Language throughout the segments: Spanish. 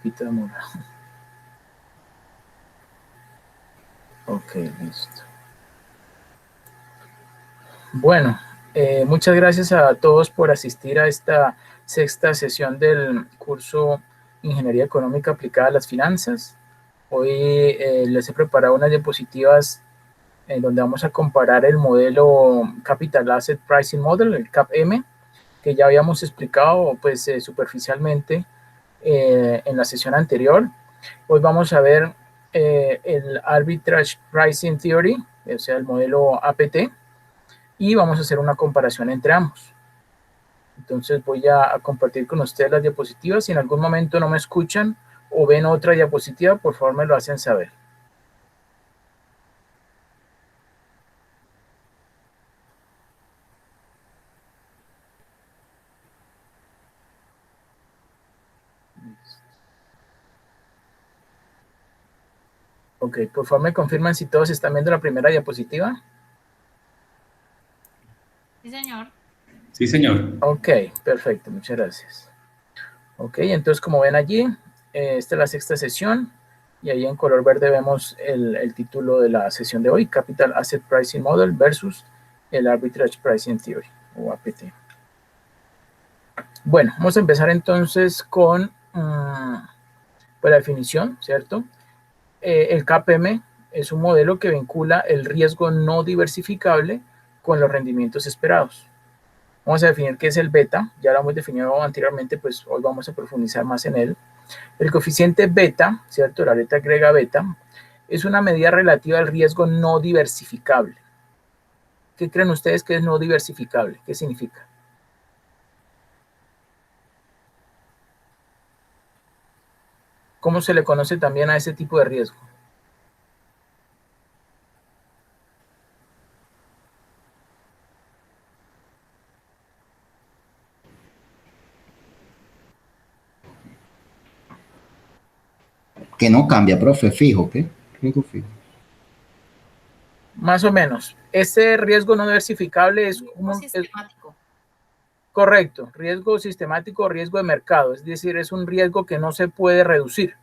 poquito demorado. Ok, listo. Bueno, muchas gracias a todos por asistir a esta sexta sesión del curso Ingeniería Económica Aplicada a las Finanzas. Hoy les he preparado unas diapositivas donde vamos a comparar el modelo Capital Asset Pricing Model, el CAPM, que ya habíamos explicado pues superficialmente en la sesión anterior. Hoy vamos a ver el Arbitrage Pricing Theory, o sea, el modelo APT, y vamos a hacer una comparación entre ambos. Entonces voy a compartir con ustedes las diapositivas. Si en algún momento no me escuchan o ven otra diapositiva, por favor me lo hacen saber. Ok, por favor me confirman si todos están viendo la primera diapositiva. Sí, señor. Sí, señor. Ok, perfecto, muchas gracias. Ok, entonces como ven allí, esta es la sexta sesión y ahí en color verde vemos el título de la sesión de hoy, Capital Asset Pricing Model versus el Arbitrage Pricing Theory, o APT. Bueno, vamos a empezar entonces con pues, la definición, ¿cierto? El KPM es un modelo que vincula el riesgo no diversificable con los rendimientos esperados. Vamos a definir qué es el beta, ya lo hemos definido anteriormente, pues hoy vamos a profundizar más en él. El coeficiente beta, ¿cierto? La letra griega beta, es una medida relativa al riesgo no diversificable. ¿Qué creen ustedes que es no diversificable? ¿Qué significa? ¿Cómo se le conoce también a ese tipo de riesgo? Que no cambia, profe, fijo, ¿qué? Riesgo fijo. Más o menos. Este riesgo no diversificable es como... sistemático. Correcto, riesgo sistemático o riesgo de mercado, es decir, es un riesgo que no se puede reducir,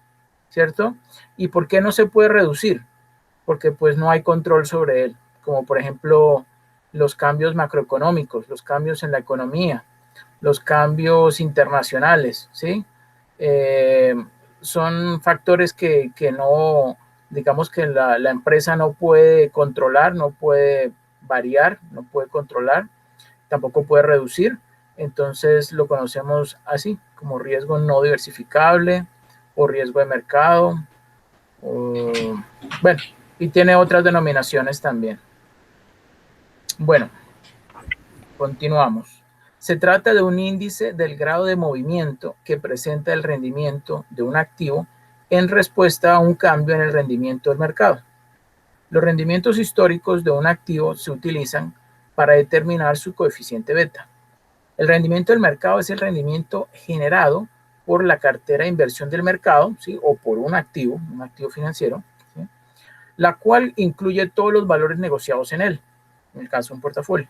¿cierto? ¿Y por qué no se puede reducir? Porque pues no hay control sobre él, como por ejemplo los cambios macroeconómicos, los cambios en la economía, los cambios internacionales, ¿sí? Son factores que no, digamos que la empresa no puede controlar, no puede variar, no puede controlar, tampoco puede reducir, entonces lo conocemos así, como riesgo no diversificable o riesgo de mercado, o, bueno, y tiene otras denominaciones también. Bueno, continuamos. Se trata de un índice del grado de movimiento que presenta el rendimiento de un activo en respuesta a un cambio en el rendimiento del mercado. Los rendimientos históricos de un activo se utilizan para determinar su coeficiente beta. El rendimiento del mercado es el rendimiento generado por la cartera de inversión del mercado, ¿sí? O por un activo financiero, ¿sí? La cual incluye todos los valores negociados en él, en el caso de un portafolio.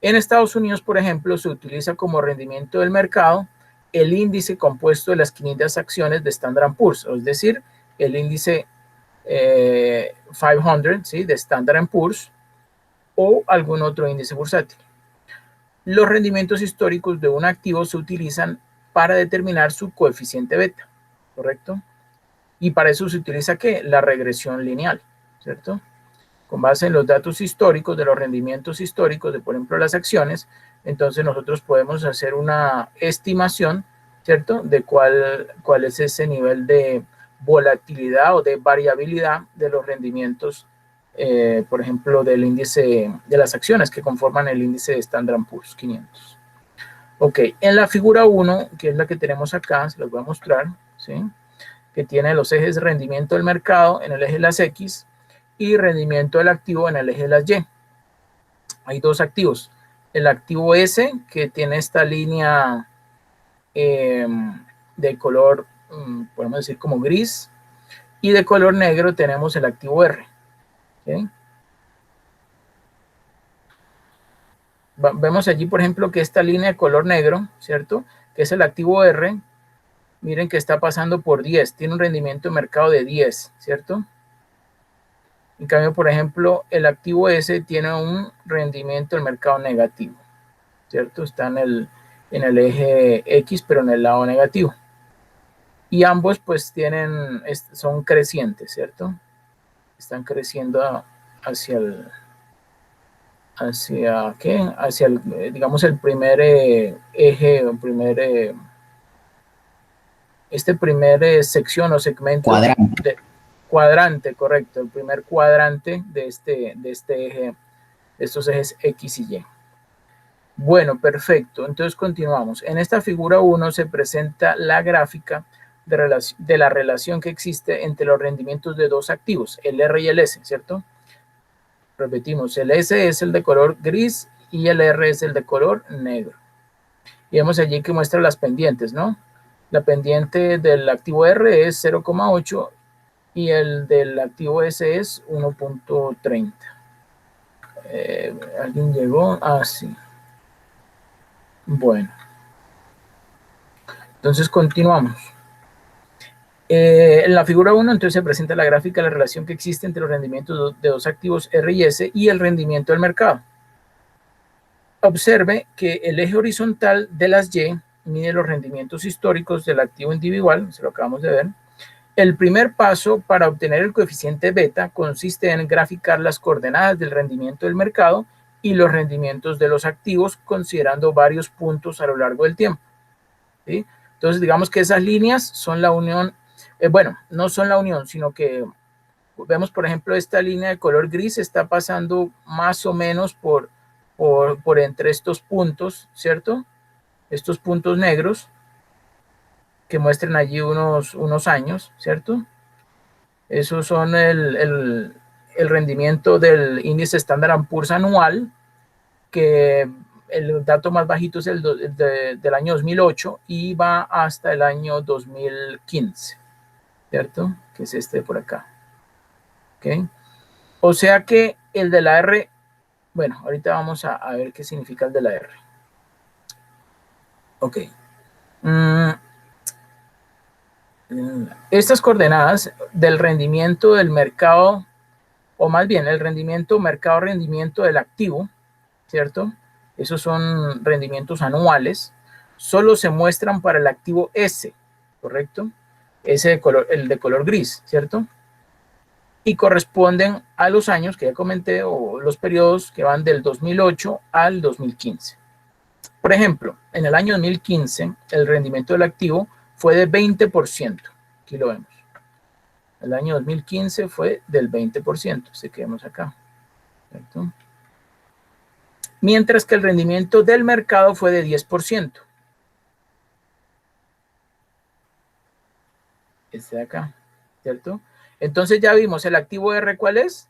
En Estados Unidos, por ejemplo, se utiliza como rendimiento del mercado el índice compuesto de las 500 acciones de Standard & Poor's, es decir, el índice 500, ¿sí? De Standard & Poor's o algún otro índice bursátil. Los rendimientos históricos de un activo se utilizan para determinar su coeficiente beta, ¿correcto? Y para eso se utiliza ¿qué? La regresión lineal, ¿cierto? Con base en los datos históricos de los rendimientos históricos de, por ejemplo, las acciones, entonces nosotros podemos hacer una estimación, ¿cierto? De cuál es ese nivel de volatilidad o de variabilidad de los rendimientos, por ejemplo, del índice de las acciones que conforman el índice de Standard & Poor's 500. Ok, en la figura 1, que es la que tenemos acá, se los voy a mostrar, ¿sí? Que tiene los ejes de rendimiento del mercado en el eje de las X y rendimiento del activo en el eje de las Y. Hay dos activos. El activo S, que tiene esta línea de color, podemos decir como gris, y de color negro tenemos el activo R. ¿Sí? Vemos allí, por ejemplo, que esta línea de color negro, ¿cierto? Que es el activo R, miren que está pasando por 10, tiene un rendimiento de mercado de 10, ¿cierto? En cambio, por ejemplo, el activo S tiene un rendimiento del mercado negativo, ¿cierto? Está en el eje X, pero en el lado negativo. Y ambos pues son crecientes, ¿cierto? Están creciendo hacia ¿qué? Hacia digamos, el primer eje, sección o segmento. Cuadrante, correcto, el primer cuadrante de este eje, de estos ejes X y Y. Bueno, perfecto, entonces continuamos. En esta figura 1 se presenta la gráfica de la relación que existe entre los rendimientos de dos activos, el R y el S, ¿cierto? Repetimos, el S es el de color gris y el R es el de color negro. Y vemos allí que muestra las pendientes, ¿no? La pendiente del activo R es 0,8 y el del activo S es 1.30. ¿Alguien llegó? Ah, sí. Bueno. Entonces continuamos. En la figura 1 entonces se presenta la gráfica de la relación que existe entre los rendimientos de dos activos R y S y el rendimiento del mercado. Observe que el eje horizontal de las Y mide los rendimientos históricos del activo individual, se lo acabamos de ver. El primer paso para obtener el coeficiente beta consiste en graficar las coordenadas del rendimiento del mercado y los rendimientos de los activos considerando varios puntos a lo largo del tiempo, ¿sí? Entonces digamos que esas líneas son la unión, bueno, no son la unión, sino que vemos por ejemplo esta línea de color gris está pasando más o menos por entre estos puntos, ¿cierto? Estos puntos negros que muestran allí unos años, ¿cierto? Esos son el rendimiento del índice Standard & Poor's anual, que el dato más bajito es el del año 2008 y va hasta el año 2015, ¿cierto? Que es este de por acá. ¿Ok? O sea que el de la R, bueno, ahorita vamos a ver qué significa el de la R. Ok. Estas coordenadas del rendimiento del mercado, o más bien el rendimiento mercado-rendimiento del activo, ¿cierto? Esos son rendimientos anuales, solo se muestran para el activo S, ¿correcto? Ese el de color gris, ¿cierto? Y corresponden a los años que ya comenté o los periodos que van del 2008 al 2015. Por ejemplo, en el año 2015 el rendimiento del activo fue de 20%. Aquí lo vemos. El año 2015 fue del 20%. Así que vemos acá. ¿Cierto? Mientras que el rendimiento del mercado fue de 10%. Este de acá. ¿Cierto? Entonces ya vimos el activo R, ¿cuál es?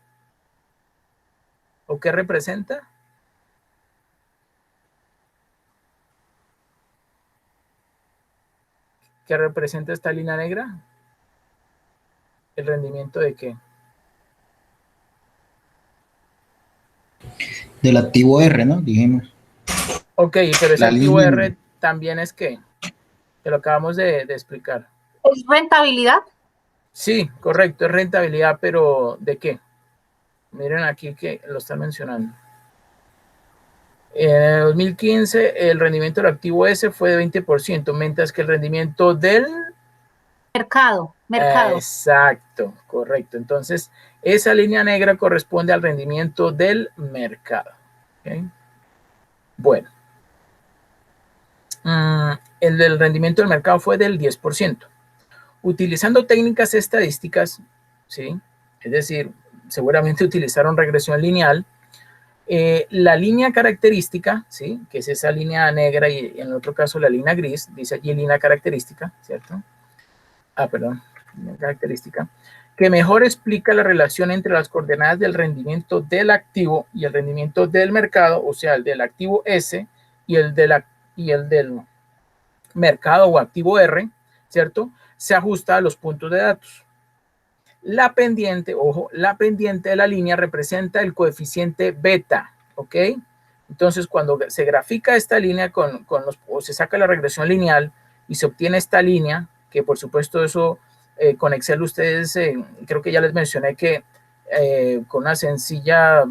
¿O qué representa? ¿Qué representa esta línea negra? ¿El rendimiento de qué? Del activo R, ¿no? Dijimos. Ok, pero ese activo R también es ¿qué? Que lo acabamos de explicar. ¿Es rentabilidad? Sí, correcto, es rentabilidad, pero ¿de qué? Miren aquí que lo están mencionando. En el 2015 el rendimiento del activo S fue de 20%, mientras que el rendimiento del mercado. Exacto, correcto. Entonces, esa línea negra corresponde al rendimiento del mercado. ¿Okay? Bueno. El del rendimiento del mercado fue del 10%. Utilizando técnicas estadísticas, ¿sí? Es decir, seguramente utilizaron regresión lineal. La línea característica, ¿sí? Que es esa línea negra y en el otro caso la línea gris, dice allí línea característica, ¿cierto? Perdón, línea característica, que mejor explica la relación entre las coordenadas del rendimiento del activo y el rendimiento del mercado, o sea, el del activo S y el del mercado o activo R, ¿cierto? Se ajusta a los puntos de datos. La pendiente, ojo, la pendiente de la línea representa el coeficiente beta, ¿ok? Entonces, cuando se grafica esta línea o se saca la regresión lineal y se obtiene esta línea, que por supuesto eso con Excel ustedes, creo que ya les mencioné que con una sencilla,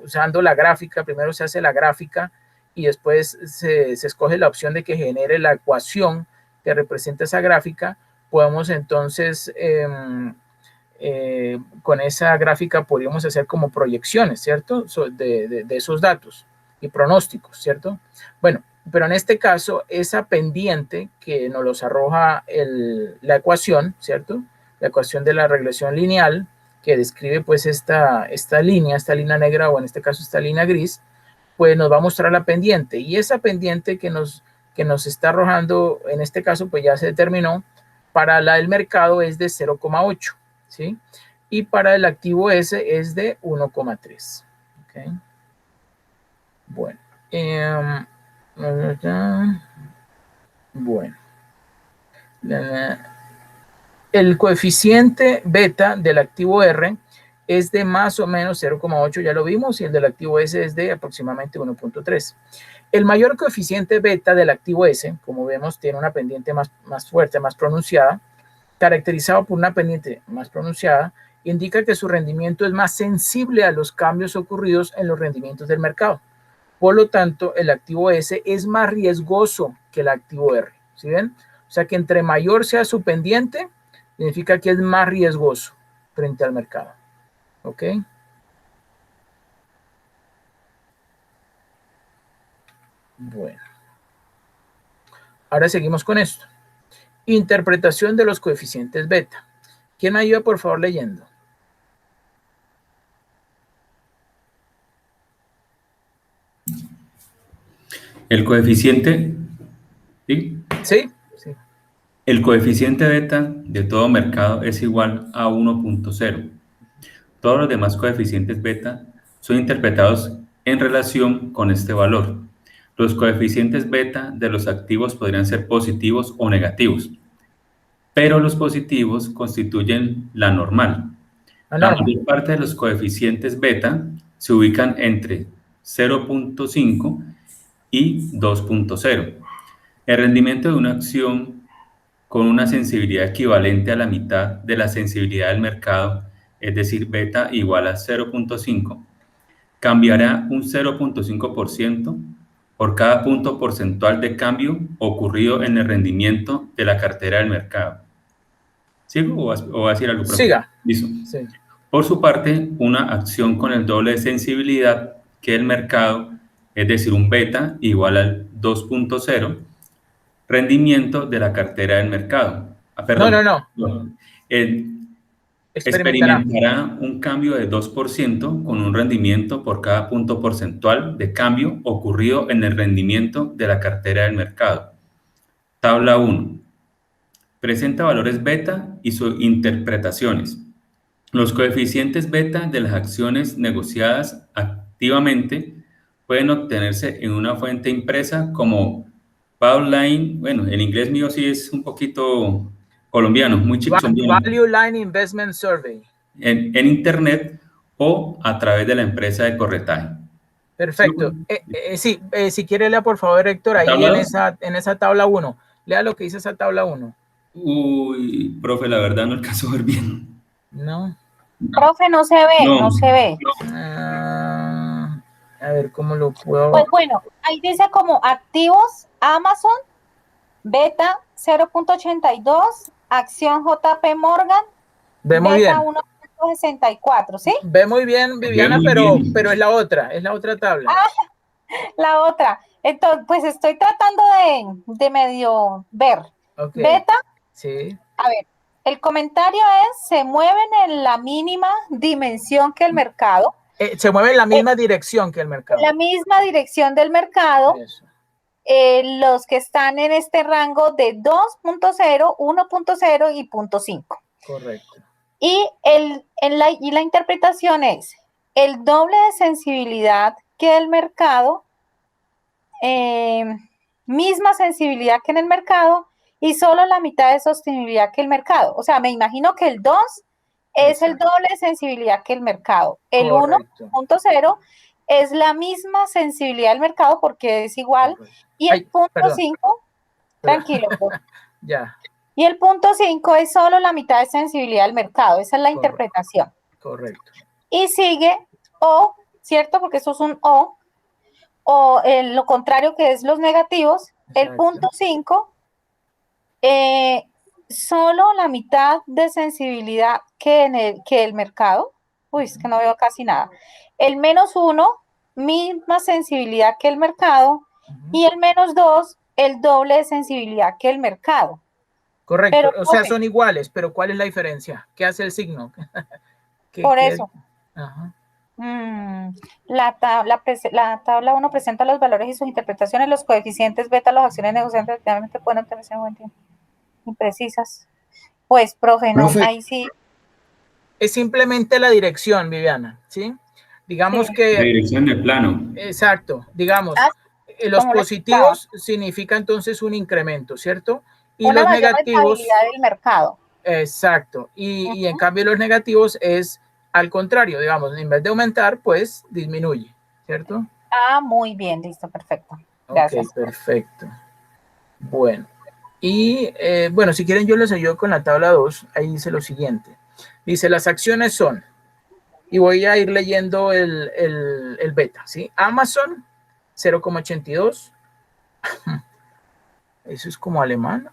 usando la gráfica, primero se hace la gráfica y después se escoge la opción de que genere la ecuación que representa esa gráfica. Podemos entonces, con esa gráfica podríamos hacer como proyecciones, ¿cierto? De esos datos y pronósticos, ¿cierto? Bueno, pero en este caso, esa pendiente que nos los arroja la ecuación, ¿cierto? La ecuación de la regresión lineal, que describe pues esta línea negra, o en este caso esta línea gris, pues nos va a mostrar la pendiente. Y esa pendiente que nos está arrojando, en este caso, pues ya se determinó, para la del mercado es de 0,8, ¿sí? Y para el activo S es de 1,3. ¿Okay? Bueno. Bueno. El coeficiente beta del activo R es de más o menos 0,8, ya lo vimos, y el del activo S es de aproximadamente 1,3. El mayor coeficiente beta del activo S, como vemos, tiene una pendiente más fuerte, más pronunciada, caracterizado por una pendiente más pronunciada, indica que su rendimiento es más sensible a los cambios ocurridos en los rendimientos del mercado. Por lo tanto, el activo S es más riesgoso que el activo R. ¿Sí ven? O sea que entre mayor sea su pendiente, significa que es más riesgoso frente al mercado. ¿Ok? Bueno. Ahora seguimos con esto. Interpretación de los coeficientes beta. ¿Quién me ayuda, por favor, leyendo? El coeficiente, ¿sí? Sí. El coeficiente beta de todo mercado es igual a 1.0. Todos los demás coeficientes beta son interpretados en relación con este valor. Los coeficientes beta de los activos podrían ser positivos o negativos, pero los positivos constituyen la normal. La mayor parte de los coeficientes beta se ubican entre 0.5 y 2.0. El rendimiento de una acción con una sensibilidad equivalente a la mitad de la sensibilidad del mercado, es decir, beta igual a 0.5, cambiará un 0.5% por cada punto porcentual de cambio ocurrido en el rendimiento de la cartera del mercado. ¿Sigo o va a decir algo? Siga. Listo. Sí. Por su parte, una acción con el doble de sensibilidad que el mercado, es decir, un beta igual al 2.0, rendimiento de la cartera del mercado. No. Experimentará un cambio de 2% con un rendimiento por cada punto porcentual de cambio ocurrido en el rendimiento de la cartera del mercado. Tabla 1. Presenta valores beta y sus interpretaciones. Los coeficientes beta de las acciones negociadas activamente pueden obtenerse en una fuente impresa como Pauline. Bueno, el inglés mío sí es un poquito colombiano, muy chichombiano. Value Line Investment Survey. En internet o a través de la empresa de corretaje. Perfecto. Sí, si quiere lea por favor, Héctor, ahí en esa tabla 1. Lea lo que dice esa tabla 1. Uy, profe, la verdad no alcanzo a ver bien. No. Profe, no se ve, no se ve. A ver, ¿cómo lo puedo...? Pues bueno, ahí dice como activos, Amazon, beta 0.82, acción JP Morgan, ve muy beta bien. 1.64, ¿sí? Ve muy bien, Viviana, pero es la otra tabla. La otra. Entonces, pues estoy tratando de medio ver. Okay. Beta. Sí. A ver, el comentario es, se mueven en la mínima dimensión que el mercado. Se mueve en la misma dirección que el mercado. La misma dirección del mercado. Eso. Los que están en este rango de 2.0, 1.0 y 0.5. Correcto. Y la interpretación es el doble de sensibilidad que el mercado, misma sensibilidad que en el mercado y solo la mitad de sostenibilidad que el mercado. O sea, me imagino que el 2 es el doble de sensibilidad que el mercado. El 1.0 es la misma sensibilidad del mercado porque es igual. Y el 0.5, tranquilo. Ya. Y el punto 5 es solo la mitad de sensibilidad del mercado. Esa es la interpretación. Correcto. Y sigue O, ¿cierto? Porque eso es un O lo contrario que es los negativos. Exacto. El punto 5, solo la mitad de sensibilidad que el mercado. Uy, es que no veo casi nada. El -1, misma sensibilidad que el mercado. Y el -2, el doble de sensibilidad que el mercado. Correcto, Pero, o sea, son iguales, pero ¿cuál es la diferencia? ¿Qué hace el signo? Por eso. Ajá. La tabla 1 presenta los valores y sus interpretaciones, los coeficientes beta, las acciones negociantes efectivamente pueden tenerse en cuenta imprecisas. Pues, profe, no, ahí sí. Es simplemente la dirección, Viviana, ¿sí? Digamos que... La dirección del plano. Exacto, digamos, los positivos significa entonces un incremento, ¿cierto? Y una los mayor negativos... rentabilidad del mercado. Exacto, y en cambio los negativos es al contrario, digamos, en vez de aumentar, pues disminuye, ¿cierto? Ah, muy bien, listo, perfecto. Gracias. Ok, perfecto. Bueno, y bueno, si quieren yo les ayudo con la tabla 2, ahí dice lo siguiente. Dice, las acciones son, y voy a ir leyendo el beta, ¿sí? Amazon, 0,82. Eso es como alemán.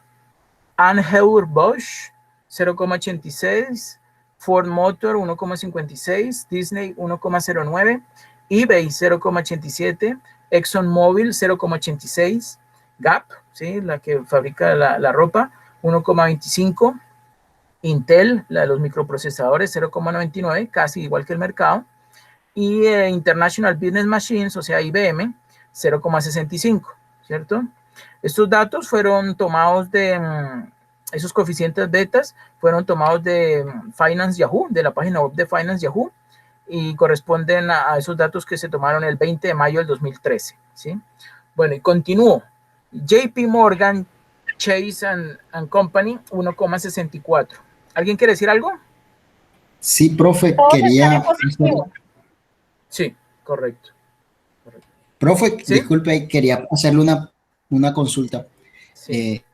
Anheuser-Busch, 0,86. Ford Motor, 1,56. Disney, 1,09. eBay, 0,87. ExxonMobil, 0,86. Gap, ¿sí? La que fabrica la ropa, 1,25. Intel, la de los microprocesadores, 0,99, casi igual que el mercado. Y International Business Machines, o sea, IBM, 0,65, ¿cierto? Estos datos fueron tomados de, esos coeficientes betas fueron tomados de Finance Yahoo, de la página web de Finance Yahoo, y corresponden a esos datos que se tomaron el 20 de mayo del 2013, ¿sí? Bueno, y continúo. JP Morgan Chase and Company, 1,64. ¿Alguien quiere decir algo? Sí, profe, quería... Sí, correcto. Profe, ¿Sí? disculpe, quería hacerle una consulta. Sí.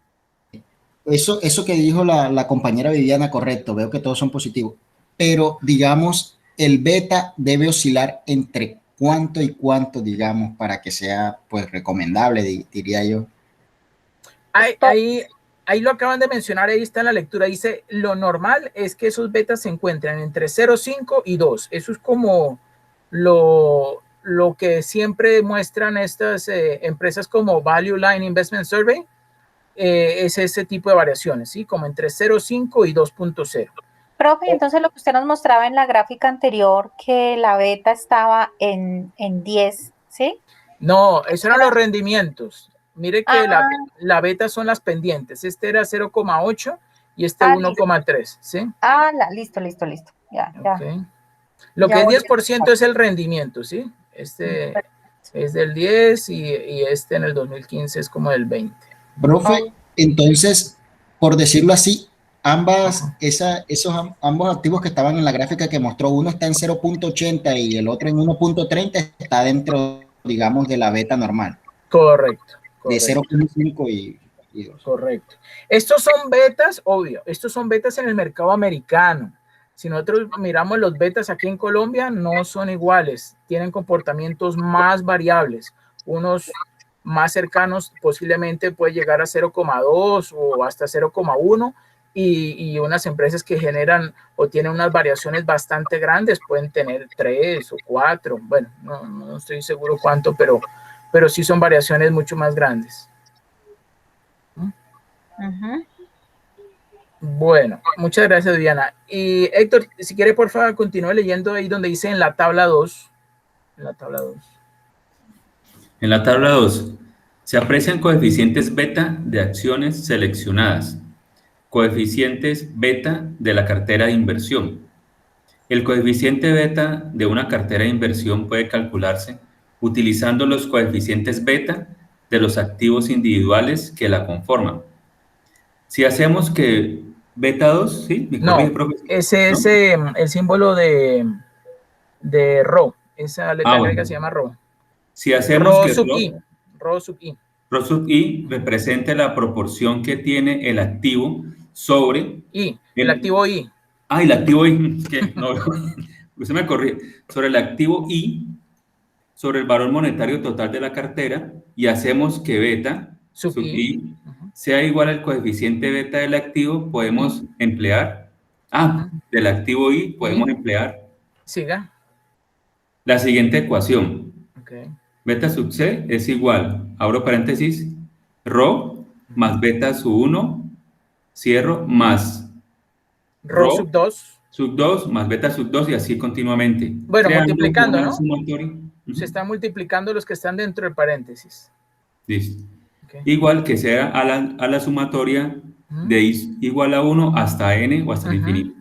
Eso que dijo la compañera Viviana, correcto, veo que todos son positivos, pero digamos, el beta debe oscilar entre cuánto y cuánto, digamos, para que sea pues recomendable, diría yo. Ahí lo acaban de mencionar, ahí está en la lectura, dice, lo normal es que esos betas se encuentran entre 0,5 y 2, eso es como lo que siempre muestran estas empresas como Value Line Investment Survey, es ese tipo de variaciones, ¿sí? Como entre 0,5 y 2,0. Profe, entonces lo que usted nos mostraba en la gráfica anterior, que la beta estaba en 10, ¿sí? No, esos eran los rendimientos. Mire que la beta son las pendientes. Este era 0,8 y este 1,3, ¿sí? Listo. Ya. Okay. Lo que es 10% es el rendimiento, ¿sí? Este es del 10 y este en el 2015 es como del 20. Profe, entonces, por decirlo así, ambos activos que estaban en la gráfica que mostró, uno está en 0,80 y el otro en 1,30, está dentro, digamos, de la beta normal. Correcto. De 0,5 y 2. Correcto. Estos son betas, obvio, estos son betas en el mercado americano. Si nosotros miramos los betas aquí en Colombia, no son iguales, tienen comportamientos más variables. Unos más cercanos posiblemente puede llegar a 0,2 o hasta 0,1 y unas empresas que generan o tienen unas variaciones bastante grandes pueden tener 3 o 4. Bueno, no estoy seguro cuánto, pero sí son variaciones mucho más grandes. Bueno, muchas gracias, Diana. Y Héctor, si quiere, por favor, continúe leyendo ahí donde dice en la tabla 2. En la tabla 2. En la tabla 2 se aprecian coeficientes beta de acciones seleccionadas, coeficientes beta de la cartera de inversión. El coeficiente beta de una cartera de inversión puede calcularse utilizando los coeficientes beta de los activos individuales que la conforman. Si hacemos que beta 2, ¿sí? No, ese es el símbolo de Rho. Esa letra griega se llama Rho. Si hacemos que Rho sub I represente la proporción que tiene el activo sobre el activo I. Ah, el activo I, que no, usted me corrió, sobre el activo I, sobre el valor monetario total de la cartera, y hacemos que beta Sub I sea igual al coeficiente beta del activo, podemos emplear, del activo I podemos emplear siga la siguiente ecuación. Okay. Beta sub C es igual, abro paréntesis, rho más beta sub 1, cierro, más rho sub 2. Sub 2 más beta sub 2 y así continuamente. Bueno, multiplicando, ¿no? Sumatoria. Se están multiplicando los que están dentro del paréntesis. Listo. Okay. Igual que sea a la sumatoria de I igual a 1 hasta n o hasta el infinito.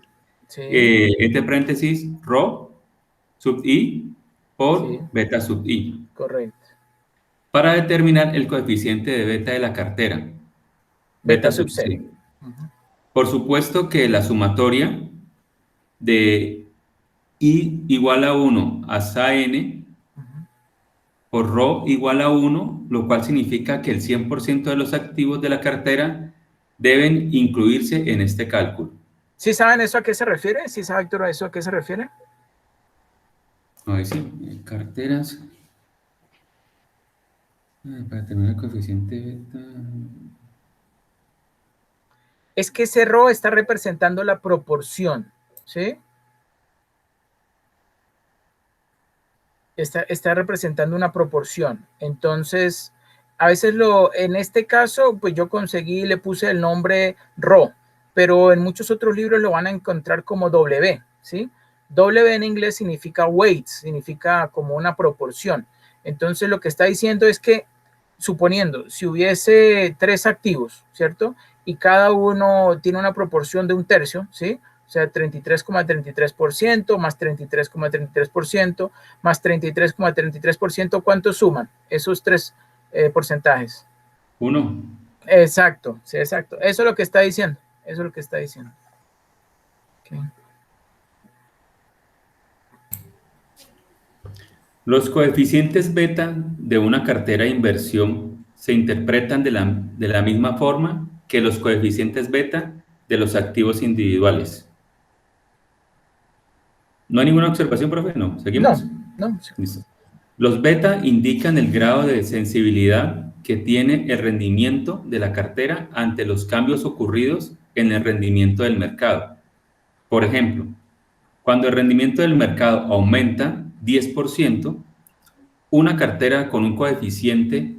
Sí. Entre paréntesis, rho sub I por beta sub I. Correcto. Para determinar el coeficiente de beta de la cartera. Beta sub C. Por supuesto que la sumatoria de I igual a 1 hasta n por rho igual a 1, lo cual significa que el 100% de los activos de la cartera deben incluirse en este cálculo. ¿Sí saben eso a qué se refiere? ¿Sí sabe, Héctor, a eso a qué se refiere? Ahí sí, carteras. Para determinar el coeficiente beta. Es que ese rho está representando la proporción, ¿sí? Está representando una proporción. Entonces, a veces en este caso, pues yo conseguí, le puse el nombre rho, pero en muchos otros libros lo van a encontrar como W, ¿sí? W en inglés significa weight, significa como una proporción. Entonces, lo que está diciendo es que, suponiendo, si hubiese 3 activos, ¿cierto? Y cada uno tiene una proporción de 1/3, ¿sí? O sea, 33,33% más 33,33% más 33,33%, ¿cuánto suman esos 3 porcentajes? 1. Exacto, sí, exacto. Eso es lo que está diciendo. Eso es lo que está diciendo. Okay. Los coeficientes beta de una cartera de inversión se interpretan de la misma forma que los coeficientes beta de los activos individuales. ¿No hay ninguna observación, profe? No, ¿seguimos? No. Listo. Los beta indican el grado de sensibilidad que tiene el rendimiento de la cartera ante los cambios ocurridos en el rendimiento del mercado. Por ejemplo, cuando el rendimiento del mercado aumenta 10%, una cartera con un coeficiente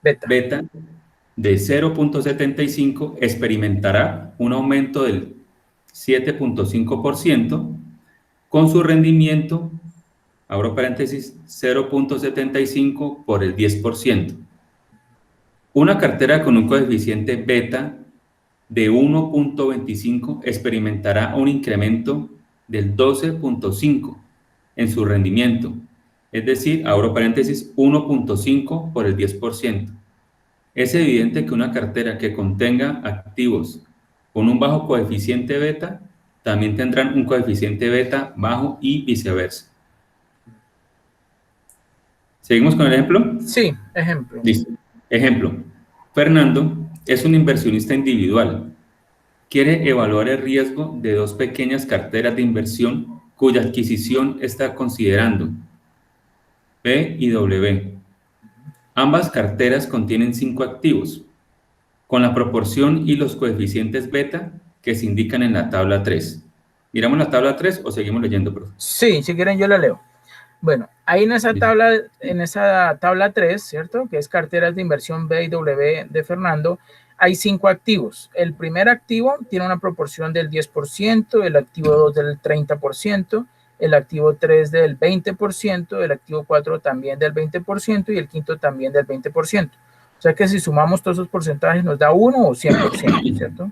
beta de 0.75 experimentará un aumento del 7.5% con su rendimiento, abro paréntesis, 0.75 por el 10%. Una cartera con un coeficiente beta de 1.25 experimentará un incremento del 12.5 en su rendimiento, es decir, abro paréntesis, 1.5 por el 10%. Es evidente que una cartera que contenga activos con un bajo coeficiente beta también tendrán un coeficiente beta bajo y viceversa. ¿Seguimos con el ejemplo? Sí, ejemplo. Listo. Ejemplo. Fernando es un inversionista individual. Quiere evaluar el riesgo de 2 pequeñas carteras de inversión cuya adquisición está considerando. P y W. Ambas carteras contienen 5 activos, con la proporción y los coeficientes beta que se indican en la tabla 3. ¿Miramos la tabla 3 o seguimos leyendo, profe? Sí, si quieren yo la leo. Bueno, ahí en esa tabla 3, ¿cierto? Que es carteras de inversión B y W de Fernando, hay 5 activos. El primer activo tiene una proporción del 10%, el activo 2 del 30%, el activo 3 del 20%, el activo 4 también del 20% y el quinto también del 20%. O sea que si sumamos todos esos porcentajes nos da 1 o 100%, ¿cierto?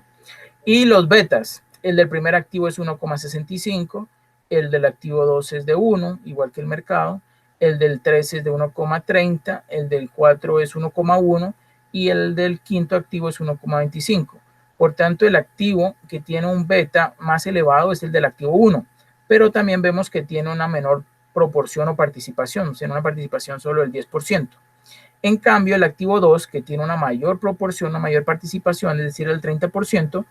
Y los betas, el del primer activo es 1,65, el del activo 2 es de 1, igual que el mercado, el del 3 es de 1,30, el del 4 es 1,1 y el del quinto activo es 1,25. Por tanto, el activo que tiene un beta más elevado es el del activo 1, pero también vemos que tiene una menor proporción o participación, o sea, una participación solo del 10%. En cambio, el activo 2, que tiene una mayor proporción, una mayor participación, es decir, el 30%,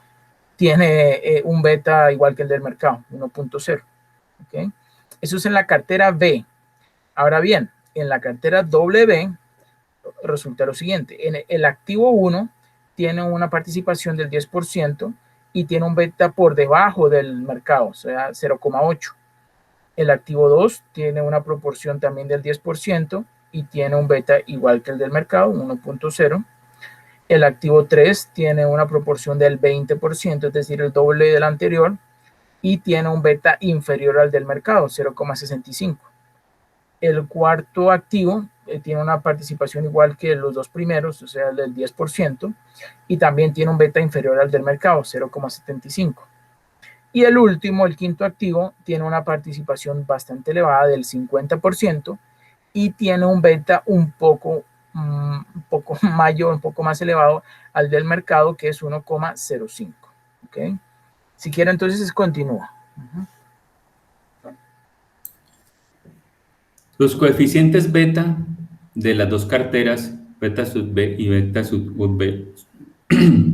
tiene un beta igual que el del mercado, 1.0. ¿Okay? Eso es en la cartera B. Ahora bien, en la cartera W resulta lo siguiente. En el activo 1 tiene una participación del 10% y tiene un beta por debajo del mercado, o sea, 0,8. El activo 2 tiene una proporción también del 10% y tiene un beta igual que el del mercado, 1.0. El activo 3 tiene una proporción del 20%, es decir, el doble del anterior, y tiene un beta inferior al del mercado, 0,65. El cuarto activo tiene una participación igual que los dos primeros, o sea, el del 10%, y también tiene un beta inferior al del mercado, 0,75. Y el último, el quinto activo, tiene una participación bastante elevada del 50% y tiene un beta un poco mayor, un poco más elevado al del mercado, que es 1,05. ¿Okay? Si quiere, entonces continúa. Los coeficientes beta de las dos carteras, beta sub B y beta sub V,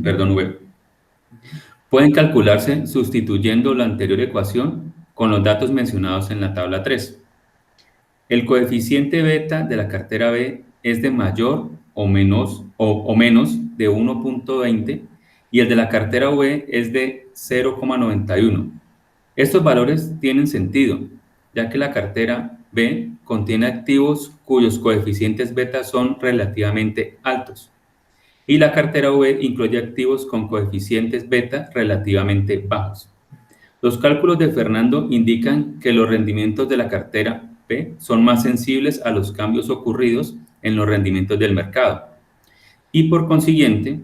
perdón, V, pueden calcularse sustituyendo la anterior ecuación con los datos mencionados en la tabla 3. El coeficiente beta de la cartera B es de mayor o menos de 1.20 y el de la cartera V es de 0,91. Estos valores tienen sentido, ya que la cartera B contiene activos cuyos coeficientes beta son relativamente altos y la cartera V incluye activos con coeficientes beta relativamente bajos. Los cálculos de Fernando indican que los rendimientos de la cartera B son más sensibles a los cambios ocurridos en los rendimientos del mercado y por consiguiente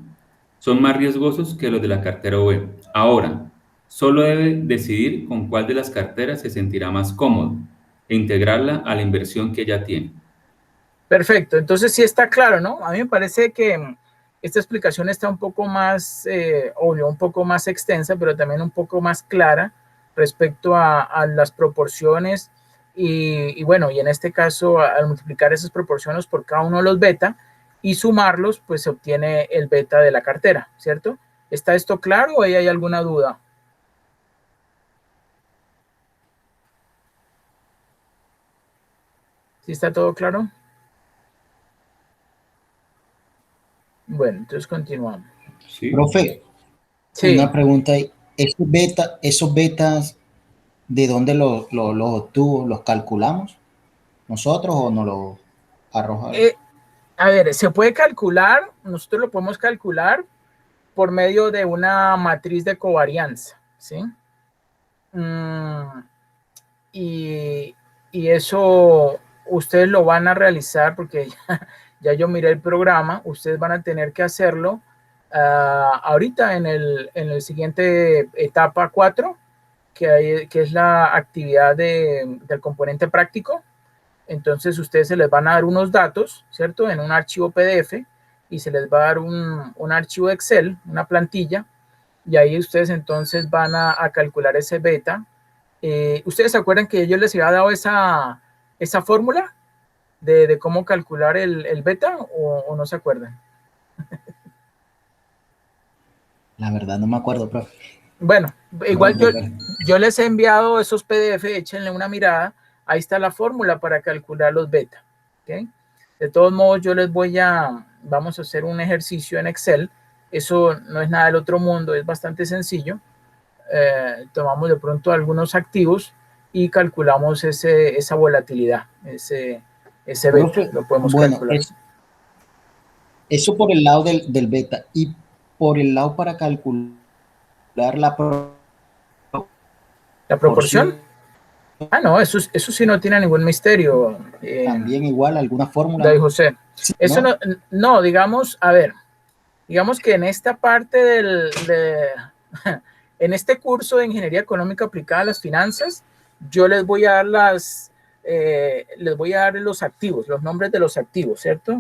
son más riesgosos que los de la cartera V. Ahora, solo debe decidir con cuál de las carteras se sentirá más cómodo e integrarla a la inversión que ya tiene. Perfecto, entonces sí está claro, ¿no? A mí me parece que esta explicación está un poco más, obvio, un poco más extensa, pero también un poco más clara respecto a las proporciones y bueno, y en este caso, al multiplicar esas proporciones por cada uno de los beta y sumarlos, pues se obtiene el beta de la cartera, ¿cierto? ¿Está esto claro o hay alguna duda? ¿Sí está todo claro? Bueno, entonces continuamos. Sí. Profe, Sí. Una pregunta ahí. ¿Esos betas, de dónde los obtuvo? ¿Los calculamos nosotros o nos los arroja? A ver, se puede calcular, nosotros lo podemos calcular por medio de una matriz de covarianza, ¿sí? Y eso ustedes lo van a realizar porque ya yo miré el programa, ustedes van a tener que hacerlo ahorita en el siguiente etapa 4, que es la actividad del componente práctico. Entonces ustedes se les van a dar unos datos, ¿cierto? En un archivo PDF y se les va a dar un archivo Excel, una plantilla, y ahí ustedes entonces van a calcular ese beta. ¿Ustedes se acuerdan que yo les había dado esa fórmula de cómo calcular el beta o no se acuerdan? La verdad no me acuerdo, profe. Bueno, igual yo les he enviado esos PDF, échenle una mirada, ahí está la fórmula para calcular los beta, ¿okay? De todos modos, yo les vamos a hacer un ejercicio en Excel, eso no es nada del otro mundo, es bastante sencillo. Tomamos de pronto algunos activos y calculamos esa volatilidad, ese beta, profe, lo podemos calcular. Eso por el lado del beta y por el lado para calcular la proporción. Ah, no, eso sí no tiene ningún misterio. También igual, alguna fórmula. David José. Sí, eso no, digamos, a ver, digamos que en esta parte en este curso de Ingeniería Económica Aplicada a las Finanzas, yo les voy a dar los activos, los nombres de los activos, ¿cierto?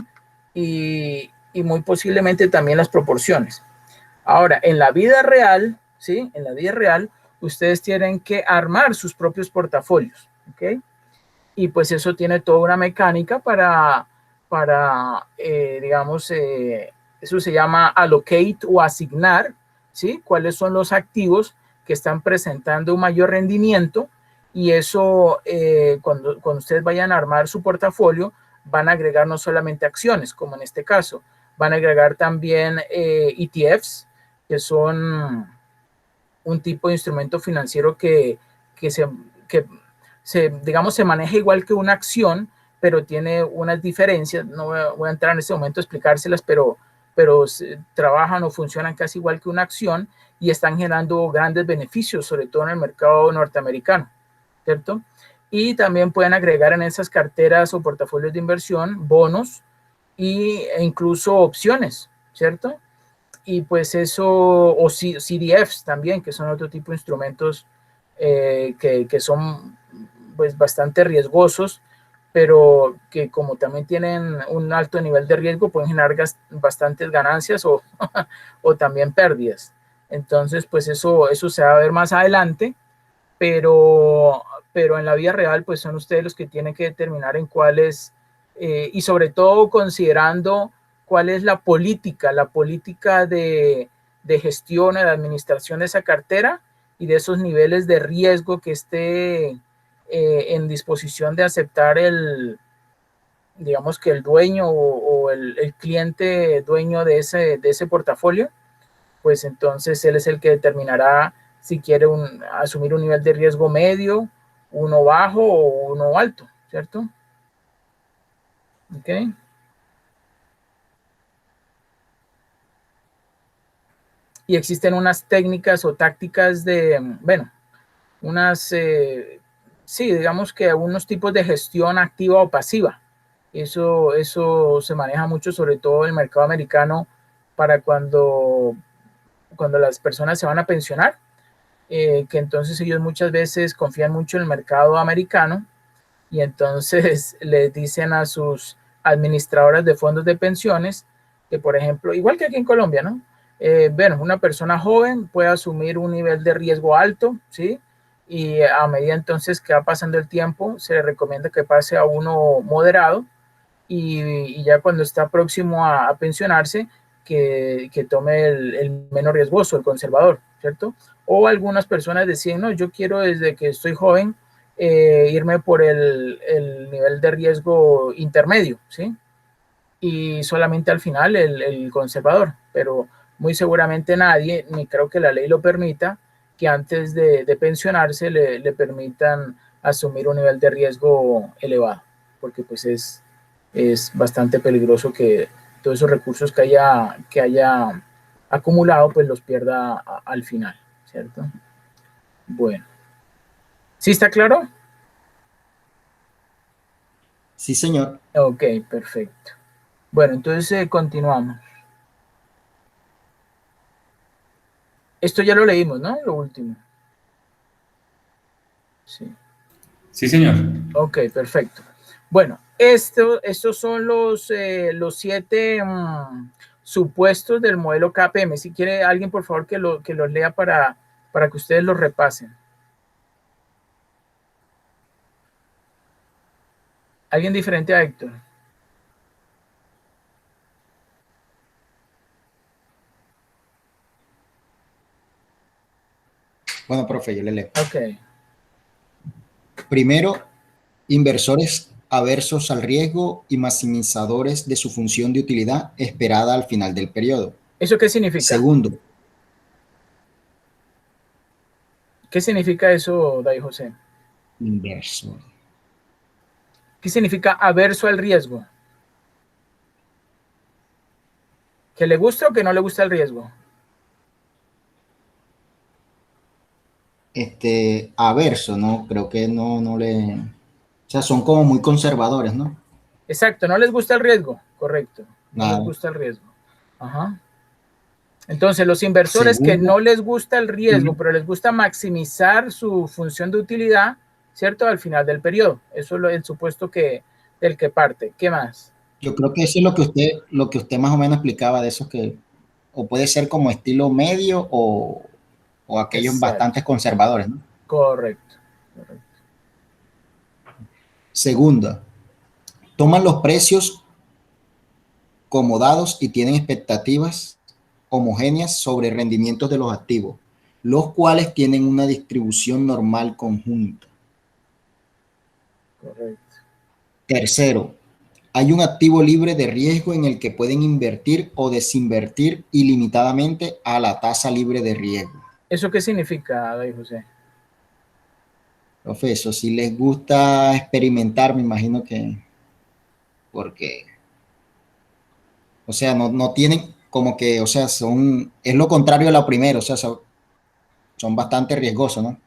Y muy posiblemente también las proporciones. Ahora, en la vida real, ¿sí? En la vida real, ustedes tienen que armar sus propios portafolios, ¿ok? Y pues eso tiene toda una mecánica para digamos, eso se llama allocate o asignar, ¿sí? Cuáles son los activos que están presentando un mayor rendimiento, y eso, cuando ustedes vayan a armar su portafolio, van a agregar no solamente acciones, como en este caso, van a agregar también ETFs, que son un tipo de instrumento financiero que digamos, se maneja igual que una acción, pero tiene unas diferencias. No voy a entrar en este momento a explicárselas, pero trabajan o funcionan casi igual que una acción y están generando grandes beneficios, sobre todo en el mercado norteamericano, ¿cierto? Y también pueden agregar en esas carteras o portafolios de inversión bonos e incluso opciones, ¿cierto? Y pues eso, o CDFs también, que son otro tipo de instrumentos que son pues bastante riesgosos, pero que como también tienen un alto nivel de riesgo, pueden generar bastantes ganancias o, o también pérdidas. Entonces, pues eso se va a ver más adelante, pero en la vida real, pues son ustedes los que tienen que determinar en cuáles, y sobre todo considerando cuál es la política de gestión, de administración de esa cartera y de esos niveles de riesgo que esté en disposición de aceptar digamos que el dueño o el cliente dueño de ese portafolio. Pues entonces él es el que determinará si quiere asumir un nivel de riesgo medio, uno bajo o uno alto, ¿cierto? Ok. Y existen unas técnicas o tácticas bueno, sí, digamos que unos tipos de gestión activa o pasiva. Eso se maneja mucho, sobre todo en el mercado americano, para cuando las personas se van a pensionar, que entonces ellos muchas veces confían mucho en el mercado americano y entonces les dicen a sus administradoras de fondos de pensiones que, por ejemplo, igual que aquí en Colombia, ¿no? Bueno, una persona joven puede asumir un nivel de riesgo alto, ¿sí? Y a medida entonces que va pasando el tiempo, se le recomienda que pase a uno moderado y ya cuando está próximo a pensionarse, que tome el menos riesgoso, el conservador, ¿cierto? O algunas personas decían, no, yo quiero desde que estoy joven irme por el nivel de riesgo intermedio, ¿sí? Y solamente al final el conservador, pero muy seguramente nadie, ni creo que la ley lo permita, que antes de pensionarse le permitan asumir un nivel de riesgo elevado, porque pues es bastante peligroso que todos esos recursos que haya acumulado pues los pierda al final, ¿cierto? Bueno. ¿Sí está claro? Sí, señor. Ok, perfecto. Bueno, entonces continuamos. Esto ya lo leímos, ¿no? Lo último. Sí. Sí, señor. Ok, perfecto. Bueno, estos son los 7 supuestos del modelo KPM. Si quiere alguien, por favor, que los lea para que ustedes los repasen. ¿Alguien diferente a Héctor? Bueno, profe, yo le leo. Ok. Primero, inversores aversos al riesgo y maximizadores de su función de utilidad esperada al final del periodo. ¿Eso qué significa? Segundo. ¿Qué significa eso, Day José? Inversor. ¿Qué significa averso al riesgo? ¿Que le gusta o que no le gusta el riesgo? Averso, ¿no? Creo que no le... O sea, son como muy conservadores, ¿no? Exacto, no les gusta el riesgo, correcto. No Nada. les gusta el riesgo. Ajá. Entonces, los inversores que Segundo. no les gusta el riesgo, pero les gusta maximizar su función de utilidad, ¿cierto? Al final del periodo. Eso es el supuesto del que parte. ¿Qué más? Yo creo que eso es lo que usted más o menos explicaba de esos que, o puede ser como estilo medio o aquellos Exacto. bastante conservadores, ¿no? Correcto. Segunda, toman los precios comodados y tienen expectativas homogéneas sobre rendimientos de los activos, los cuales tienen una distribución normal conjunta. Correcto. Tercero, hay un activo libre de riesgo en el que pueden invertir o desinvertir ilimitadamente a la tasa libre de riesgo. ¿Eso qué significa, David José? Profe, eso si les gusta experimentar, me imagino que porque, o sea, no tienen como que, o sea, es lo contrario a la primera, o sea, son bastante riesgosos, ¿no?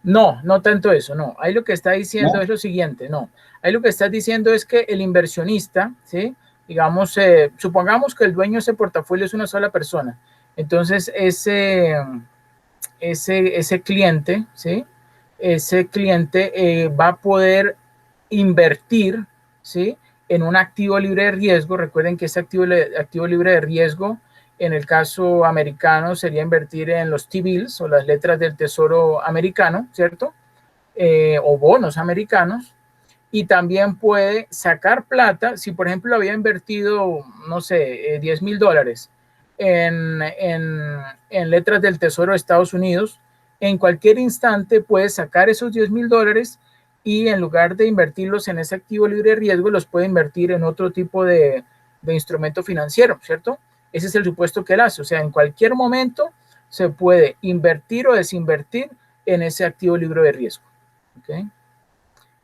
No, no tanto eso, no. Ahí lo que está diciendo ¿No? es lo siguiente, no. Ahí lo que está diciendo es que el inversionista, ¿sí? Digamos, supongamos que el dueño de ese portafolio es una sola persona. Entonces, ese cliente, ¿sí? Ese cliente va a poder invertir, ¿sí? En un activo libre de riesgo. Recuerden que ese activo libre de riesgo, en el caso americano, sería invertir en los T-bills o las letras del tesoro americano, ¿cierto? O bonos americanos. Y también puede sacar plata, si por ejemplo había invertido, no sé, $10,000 en letras del Tesoro de Estados Unidos, en cualquier instante puede sacar esos $10,000 y en lugar de invertirlos en ese activo libre de riesgo, los puede invertir en otro tipo de instrumento financiero, ¿cierto? Ese es el supuesto que él hace, o sea, en cualquier momento se puede invertir o desinvertir en ese activo libre de riesgo, ¿ok?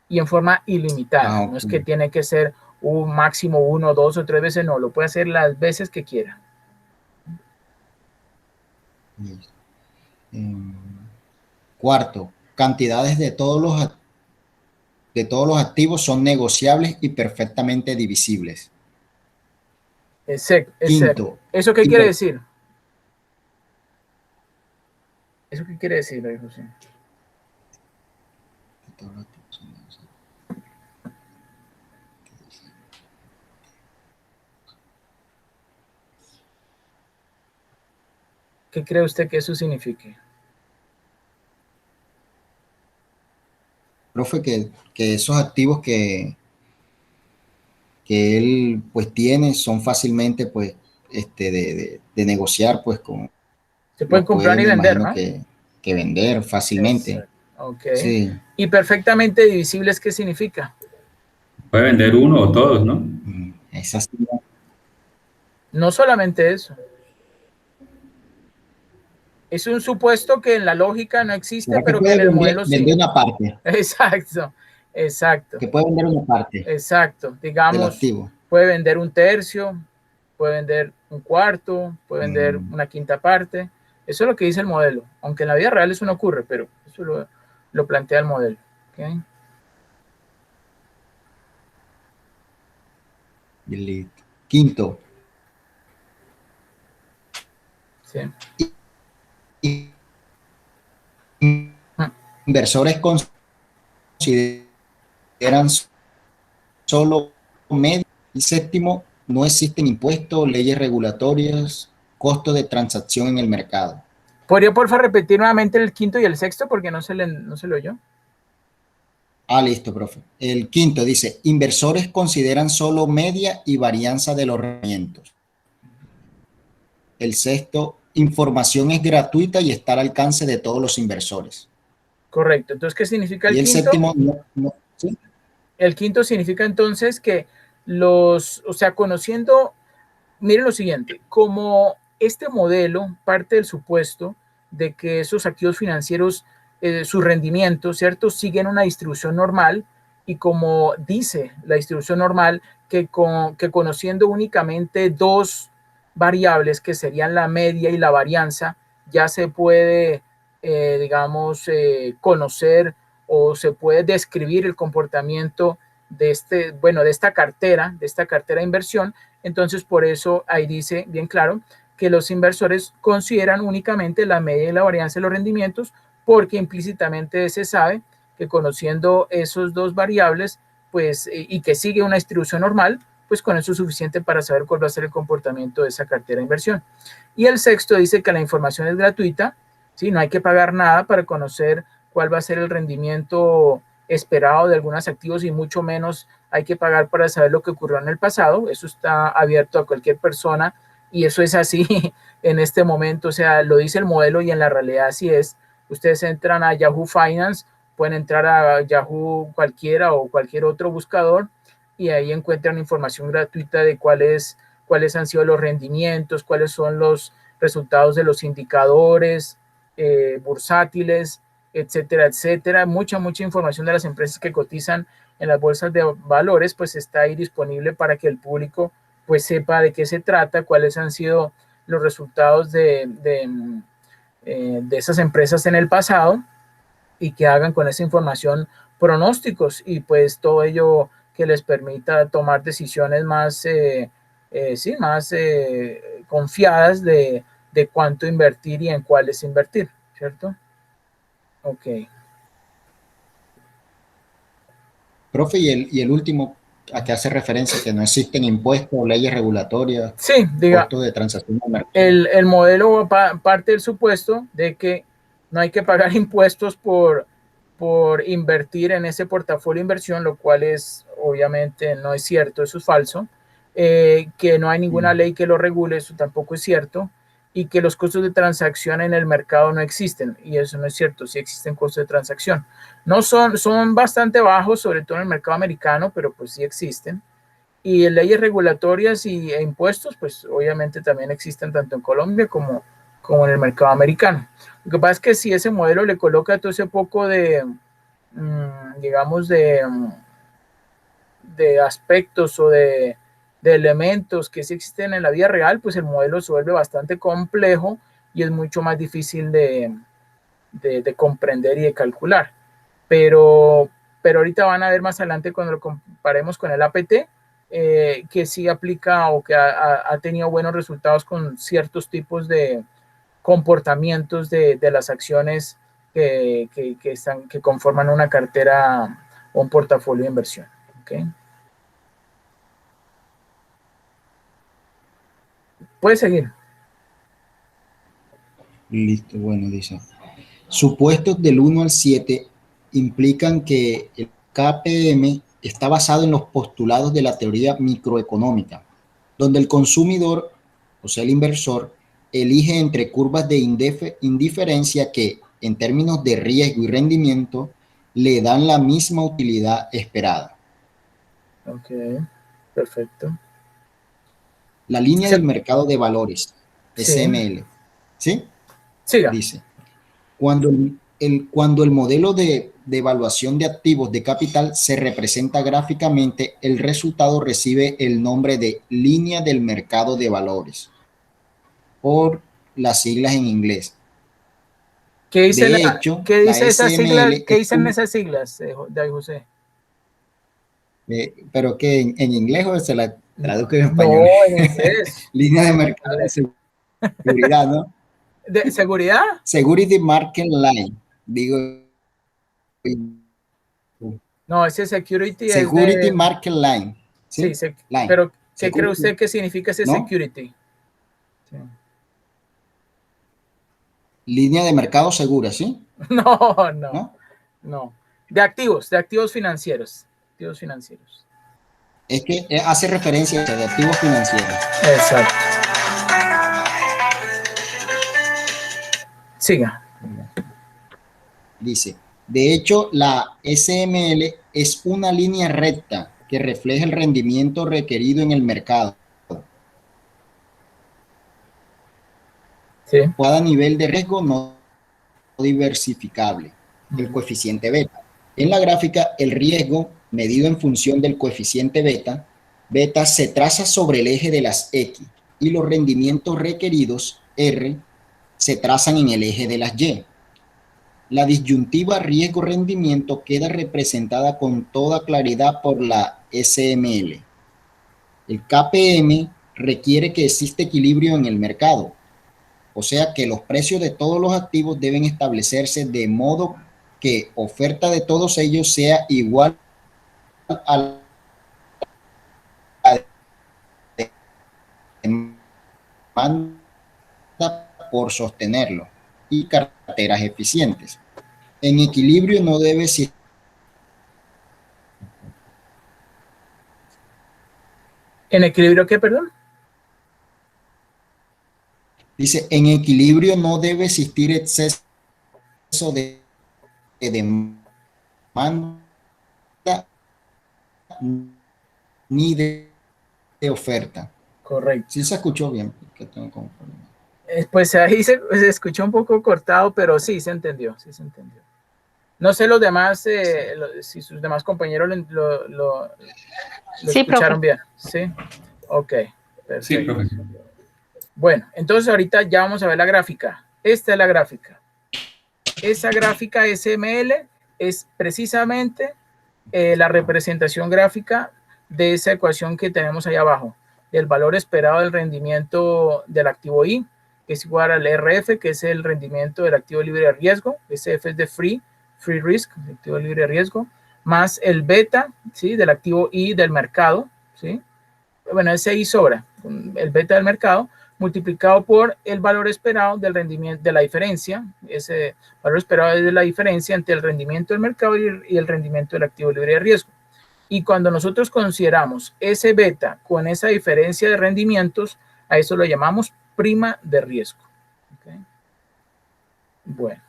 Y en forma ilimitada, no es que tiene que ser un máximo 1, 2 o 3 veces, no, lo puede hacer las veces que quiera. Cuarto, cantidades de todos los activos son negociables y perfectamente divisibles. Exacto. Quinto. ¿Eso qué quiere decir? ¿Eso qué quiere decir, José? ¿Qué cree usted que eso signifique? Profe, que esos activos que él pues tiene son fácilmente pues de negociar pues con... Se pueden comprar y vender, ¿no? Que vender fácilmente. Exacto. Ok. Sí. ¿Y perfectamente divisibles qué significa? Puede vender uno o todos, ¿no? Es así. No solamente eso. Es un supuesto que en la lógica no existe, pero que en el modelo sí. Vender una parte. Exacto, exacto. Que puede vender una parte. Exacto. Digamos, puede vender un tercio, puede vender un cuarto, puede vender una quinta parte. Eso es lo que dice el modelo. Aunque en la vida real eso no ocurre, pero eso lo plantea el modelo. ¿Okay? Quinto. Sí. Inversores consideran solo medio. Y séptimo, no existen impuestos, leyes regulatorias, costos de transacción en el mercado. ¿Podría, por favor, repetir nuevamente el quinto y el sexto? Porque no se lo oyó. Listo, profe. El quinto dice, inversores consideran solo media y varianza de los rendimientos. El sexto, información es gratuita y está al alcance de todos los inversores. Correcto. Entonces, ¿qué significa el quinto? Y el séptimo, ¿sí? El quinto significa entonces que o sea, conociendo, miren lo siguiente, como este modelo parte del supuesto de que esos activos financieros, sus rendimientos, ¿cierto?, siguen una distribución normal, y como dice la distribución normal, que conociendo únicamente dos variables, que serían la media y la varianza, ya se puede, digamos, conocer o se puede describir el comportamiento de esta cartera de inversión. Entonces, por eso ahí dice bien claro que los inversores consideran únicamente la media y la varianza de los rendimientos, porque implícitamente se sabe que conociendo esos dos variables, pues, y que sigue una distribución normal, pues con eso es suficiente para saber cuál va a ser el comportamiento de esa cartera de inversión. Y el sexto dice que la información es gratuita, ¿sí? No hay que pagar nada para conocer cuál va a ser el rendimiento esperado de algunos activos, y mucho menos hay que pagar para saber lo que ocurrió en el pasado. Eso está abierto a cualquier persona y eso es así en este momento. O sea, lo dice el modelo y en la realidad así es. Ustedes entran a Yahoo Finance, pueden entrar a Yahoo cualquiera o cualquier otro buscador y ahí encuentran información gratuita de cuáles han sido los rendimientos, cuáles son los resultados de los indicadores bursátiles, etcétera, etcétera. Mucha información de las empresas que cotizan en las bolsas de valores, pues está ahí disponible para que el público pues sepa de qué se trata, cuáles han sido los resultados de esas empresas en el pasado y que hagan con esa información pronósticos y pues todo ello que les permita tomar decisiones más, más confiadas de cuánto invertir y en cuáles invertir, ¿cierto? Ok. Profe, y el último, ¿a qué hace referencia? Que no existen impuestos, leyes regulatorias, sí, diga, costos de transacción comercial. El modelo parte del supuesto de que no hay que pagar impuestos por invertir en ese portafolio de inversión, lo cual es obviamente no es cierto, eso es falso, que no hay ninguna ley que lo regule, eso tampoco es cierto, y que los costos de transacción en el mercado no existen, y eso no es cierto, sí existen costos de transacción. No son bastante bajos, sobre todo en el mercado americano, pero pues sí existen. Y leyes regulatorias e impuestos, pues obviamente también existen tanto en Colombia como en el mercado americano. Lo que pasa es que si ese modelo le coloca todo ese poco de, digamos, de aspectos o de elementos que sí existen en la vida real, pues el modelo se vuelve bastante complejo y es mucho más difícil de comprender y de calcular. Pero ahorita van a ver más adelante cuando lo comparemos con el APT, que sí aplica o que ha tenido buenos resultados con ciertos tipos de comportamientos de las acciones que conforman una cartera o un portafolio de inversión. ¿Okay? Puedes seguir. Listo, bueno, dice. Supuestos del 1 al 7 implican que el KPM está basado en los postulados de la teoría microeconómica, donde el consumidor, o sea, el inversor, elige entre curvas de indiferencia que, en términos de riesgo y rendimiento, le dan la misma utilidad esperada. Ok, perfecto. La línea del mercado de valores, SML, ¿sí? Siga. Dice, cuando el modelo de evaluación de activos de capital se representa gráficamente, el resultado recibe el nombre de línea del mercado de valores, por las siglas en inglés. ¿Qué dice de hecho, ¿qué dice esas siglas? ¿Qué dicen esas siglas, David José? Pero que en inglés o se la traduzco en español. No, en inglés. Línea de mercado de seguridad, ¿no? ¿De seguridad? Security Market Line. Digo. No, ese security Security es de... Market Line. Sí, Line. Pero ¿qué security. cree usted que significa ese, ¿no? Security? Sí. Línea de mercado segura, ¿sí? No. De activos financieros. Activos financieros. Es que hace referencia a de activos financieros. Exacto. Siga. Dice, de hecho, la SML es una línea recta que refleja el rendimiento requerido en el mercado. Sí. Cada nivel de riesgo no diversificable, el coeficiente beta. En la gráfica, el riesgo medido en función del coeficiente beta se traza sobre el eje de las X y los rendimientos requeridos, R, se trazan en el eje de las Y. La disyuntiva riesgo-rendimiento queda representada con toda claridad por la SML. El KPM requiere que exista equilibrio en el mercado, o sea que los precios de todos los activos deben establecerse de modo que oferta de todos ellos sea igual a la demanda por sostenerlo y carteras eficientes. En equilibrio no debe existir ¿En equilibrio qué, perdón? Dice, en equilibrio no debe existir exceso de demanda ni de oferta. Correcto. Sí se escuchó bien. Que tengo como pues ahí se escuchó un poco cortado, pero sí se entendió, sí se entendió. No sé los demás, si sus demás compañeros lo sí, escucharon profe. bien. Sí, ok, perfecto. Sí, profe. Bueno, entonces ahorita ya vamos a ver la gráfica. Esta es la gráfica. Esa gráfica SML es precisamente la representación gráfica de esa ecuación que tenemos ahí abajo, del valor esperado del rendimiento del activo I, que es igual al RF, que es el rendimiento del activo libre de riesgo. SF es de free risk, activo libre de riesgo, más el beta, ¿sí?, del activo I del mercado, ¿sí? Bueno, ese I sobra, el beta del mercado, multiplicado por el valor esperado del rendimiento, de la diferencia. Ese valor esperado es de la diferencia entre el rendimiento del mercado y el rendimiento del activo libre de riesgo. Y cuando nosotros consideramos ese beta con esa diferencia de rendimientos, a eso lo llamamos prima de riesgo. ¿Okay? Bueno,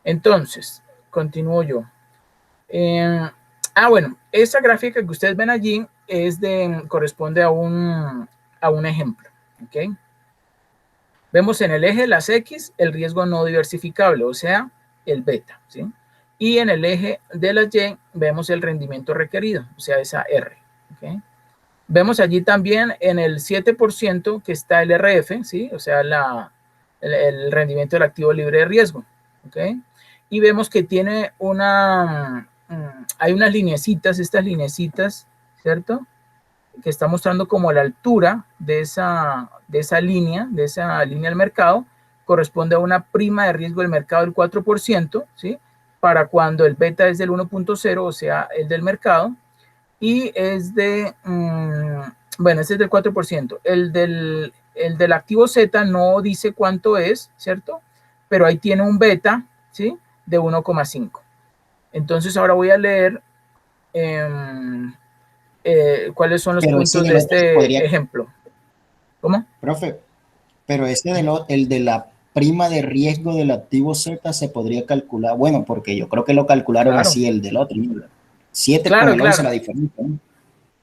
entonces, continúo yo. Bueno, esa gráfica que ustedes ven allí corresponde a un ejemplo. ¿Okay? Vemos en el eje las X el riesgo no diversificable, o sea, el beta, ¿sí? Y en el eje de las Y vemos el rendimiento requerido, o sea, esa R. ¿Okay? Vemos allí también en el 7% que está el RF, ¿sí? O sea, el rendimiento del activo libre de riesgo. ¿Okay? Y vemos que tiene hay unas lineecitas, estas lineecitas, ¿cierto?, que está mostrando como la altura de esa línea del mercado, corresponde a una prima de riesgo del mercado del 4%, ¿sí?, para cuando el beta es del 1.0, o sea, el del mercado, y es bueno, ese es del 4%. El del activo Z no dice cuánto es, ¿cierto?, pero ahí tiene un beta, ¿sí?, de 1,5. Entonces ahora voy a leer cuáles son los pero puntos de este ejemplo. ¿Cómo? Profe, pero el de la prima de riesgo del activo Z se podría calcular, bueno, porque yo creo que lo calcularon Claro. así el del otro, ¿no? 7 Claro, con el 11 claro. la diferencia, ¿no?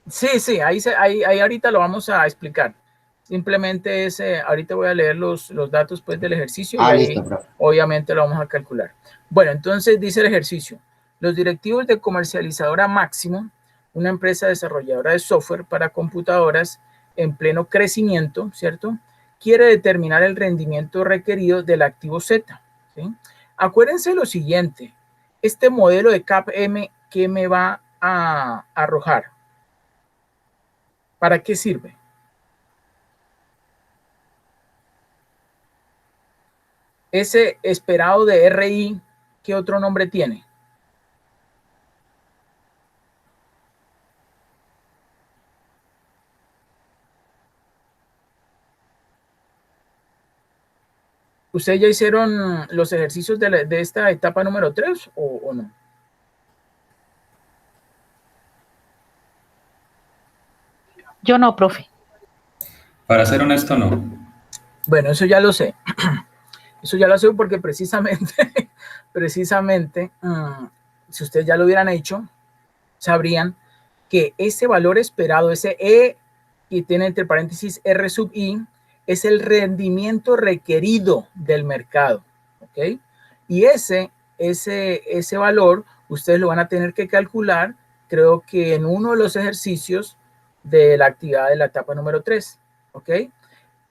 Sí, ahí ahorita lo vamos a explicar. Simplemente ahorita voy a leer los datos pues del ejercicio y ahí listo, profe. obviamente lo vamos a calcular. Bueno, entonces dice el ejercicio: los directivos de comercializadora Máximo, una empresa desarrolladora de software para computadoras en pleno crecimiento, ¿cierto?, quiere determinar el rendimiento requerido del activo Z, ¿sí? Acuérdense lo siguiente: este modelo de CAPM, ¿qué me va a arrojar? ¿Para qué sirve? Ese esperado de RI, ¿qué otro nombre tiene? ¿Ustedes ya hicieron los ejercicios de esta etapa número 3 o no? Yo no, profe. Para ser honesto, no. Bueno, eso ya lo sé. Eso ya lo sé porque precisamente, si ustedes ya lo hubieran hecho, sabrían que ese valor esperado, ese E que tiene entre paréntesis R sub I, es el rendimiento requerido del mercado, ¿ok? Y ese valor ustedes lo van a tener que calcular, creo que en uno de los ejercicios de la actividad de la etapa número 3, ¿ok?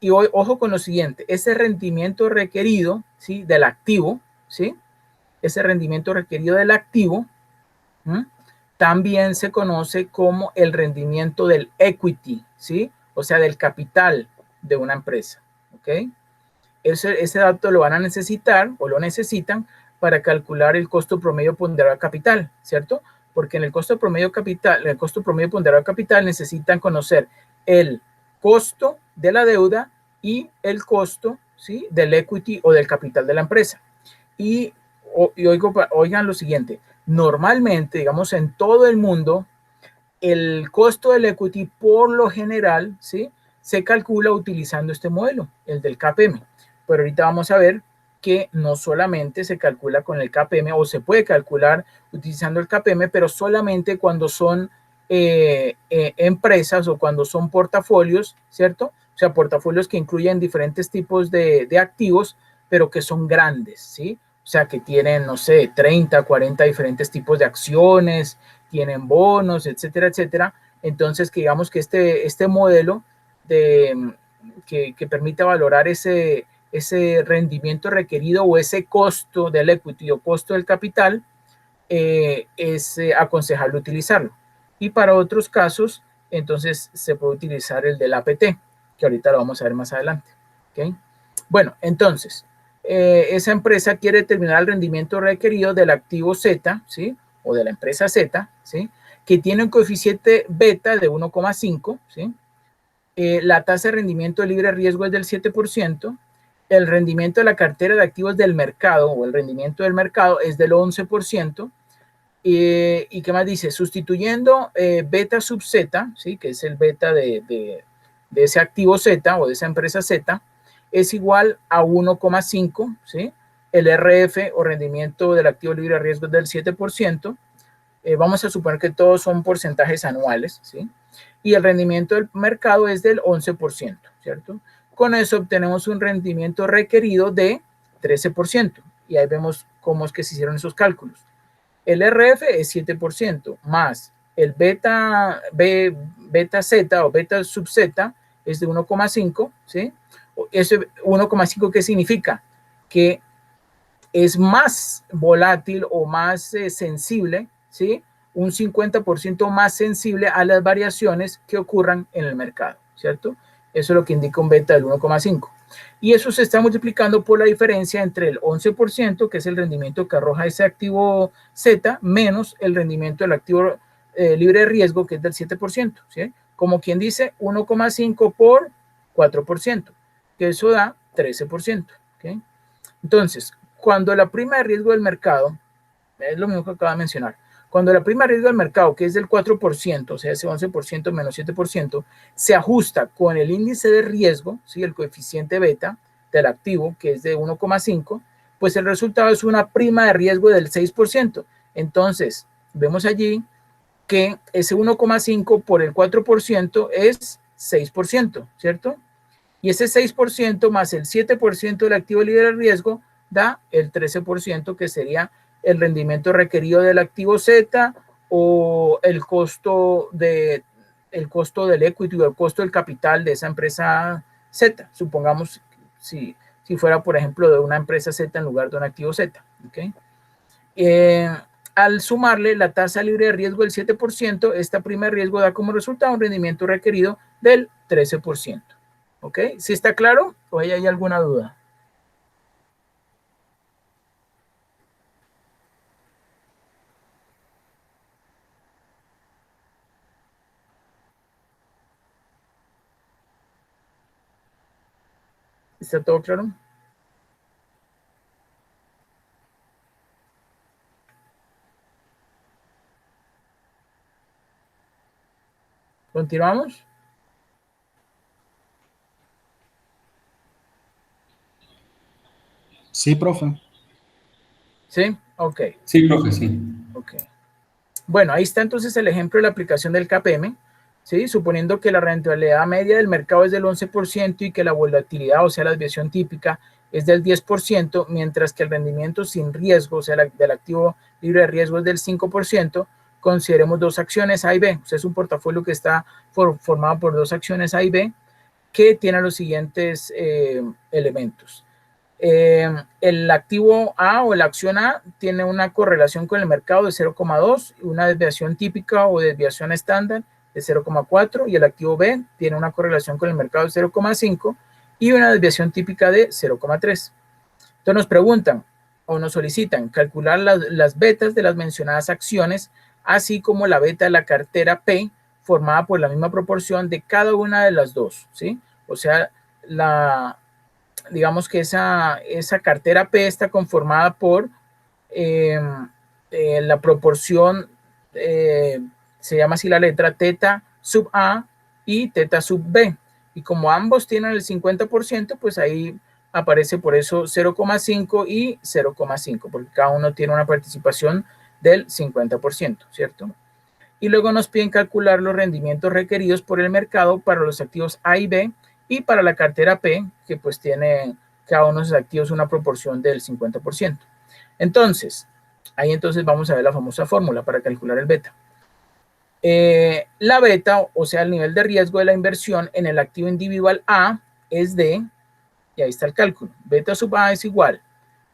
Y hoy, ojo con lo siguiente: ese rendimiento requerido, ¿sí?, del activo, ¿sí?, ese rendimiento requerido del activo, ¿sí?, también se conoce como el rendimiento del equity, ¿sí?, o sea, del capital de una empresa, ¿ok? Ese dato lo van a necesitar o lo necesitan para calcular el costo promedio ponderado capital, ¿cierto? Porque en el costo promedio ponderado capital necesitan conocer el costo de la deuda y el costo, ¿sí?, del equity o del capital de la empresa. Y oigan lo siguiente: normalmente, digamos, en todo el mundo, el costo del equity por lo general, ¿sí?, se calcula utilizando este modelo, el del KPM. Pero ahorita vamos a ver que no solamente se calcula con el KPM, o se puede calcular utilizando el KPM, pero solamente cuando son empresas o cuando son portafolios, ¿cierto? O sea, portafolios que incluyen diferentes tipos de activos, pero que son grandes, ¿sí? O sea, que tienen, no sé, 30, 40 diferentes tipos de acciones, tienen bonos, etcétera, etcétera. Entonces, que digamos que este modelo que permite valorar ese rendimiento requerido o ese costo del equity o costo del capital, es aconsejable utilizarlo. Y para otros casos, entonces se puede utilizar el del APT, que ahorita lo vamos a ver más adelante. ¿Okay? Bueno, entonces, esa empresa quiere determinar el rendimiento requerido del activo Z, ¿sí?, o de la empresa Z, ¿sí?, que tiene un coeficiente beta de 1,5, ¿sí? La tasa de rendimiento libre de riesgo es del 7%, el rendimiento de la cartera de activos del mercado o el rendimiento del mercado es del 11%, ¿y qué más dice? Sustituyendo beta sub Z, ¿sí?, que es el beta de ese activo Z o de esa empresa Z, es igual a 1,5, ¿sí? El RF o rendimiento del activo libre de riesgo es del 7%, vamos a suponer que todos son porcentajes anuales, ¿sí? Y el rendimiento del mercado es del 11%, ¿cierto? Con eso obtenemos un rendimiento requerido de 13%, y ahí vemos cómo es que se hicieron esos cálculos. El RF es 7%, más el beta Z o beta sub Z es de 1,5, ¿sí? Ese 1,5, ¿qué significa? Que es más volátil o más sensible, ¿sí?, un 50% más sensible a las variaciones que ocurran en el mercado, ¿cierto? Eso es lo que indica un beta del 1,5. Y eso se está multiplicando por la diferencia entre el 11%, que es el rendimiento que arroja ese activo Z, menos el rendimiento del activo libre de riesgo, que es del 7%, ¿sí? Como quien dice, 1,5 por 4%, que eso da 13%, ¿ok? Entonces, cuando la prima de riesgo del mercado, es lo mismo que acabo de mencionar, cuando la prima de riesgo del mercado, que es del 4%, o sea, ese 11% menos 7%, se ajusta con el índice de riesgo, ¿sí?, el coeficiente beta del activo, que es de 1,5, pues el resultado es una prima de riesgo del 6%. Entonces, vemos allí que ese 1,5 por el 4% es 6%, ¿cierto? Y ese 6% más el 7% del activo libre de riesgo da el 13%, que sería el rendimiento requerido del activo Z o el costo del equity o el costo del capital de esa empresa Z. Supongamos si fuera, por ejemplo, de una empresa Z en lugar de un activo Z. ¿Okay? Al sumarle la tasa libre de riesgo del 7%, esta prima de riesgo da como resultado un rendimiento requerido del 13%. ¿Ok? ¿Sí está claro o hay alguna duda? ¿Está todo claro? ¿Continuamos? Sí, profe. ¿Sí? Ok. Sí, profe, sí. Ok. Bueno, ahí está entonces el ejemplo de la aplicación del KPM, ¿sí? Suponiendo que la rentabilidad media del mercado es del 11% y que la volatilidad, o sea, la desviación típica, es del 10%, mientras que el rendimiento sin riesgo, o sea, del activo libre de riesgo es del 5%, consideremos dos acciones A y B. O sea, es un portafolio que está formado por dos acciones A y B que tienen los siguientes elementos. El activo A o la acción A tiene una correlación con el mercado de 0,2, una desviación típica o desviación estándar de 0,4, y el activo B tiene una correlación con el mercado de 0,5 y una desviación típica de 0,3. Entonces nos preguntan o nos solicitan calcular las betas de las mencionadas acciones, así como la beta de la cartera P formada por la misma proporción de cada una de las dos, ¿sí? O sea, digamos que esa cartera P está conformada por la proporción se llama así la letra, teta sub A y teta sub B. Y como ambos tienen el 50%, pues ahí aparece por eso 0,5 y 0,5, porque cada uno tiene una participación del 50%, ¿cierto? Y luego nos piden calcular los rendimientos requeridos por el mercado para los activos A y B y para la cartera P, que pues tiene cada uno de esos activos una proporción del 50%. Entonces, ahí entonces vamos a ver la famosa fórmula para calcular el beta. La beta, o sea, el nivel de riesgo de la inversión en el activo individual A es de, y ahí está el cálculo, beta sub A es igual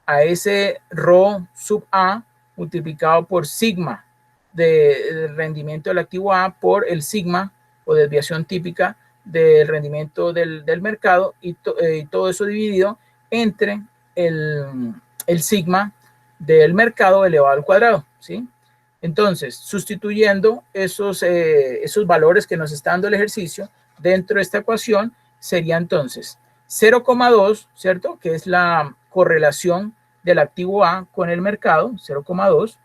a ese rho sub A multiplicado por sigma de rendimiento del activo A por el sigma o desviación típica del rendimiento del mercado y todo eso dividido entre el sigma del mercado elevado al cuadrado, ¿sí? Entonces, sustituyendo esos valores que nos está dando el ejercicio dentro de esta ecuación, sería entonces 0,2, ¿cierto? Que es la correlación del activo A con el mercado, 0,2,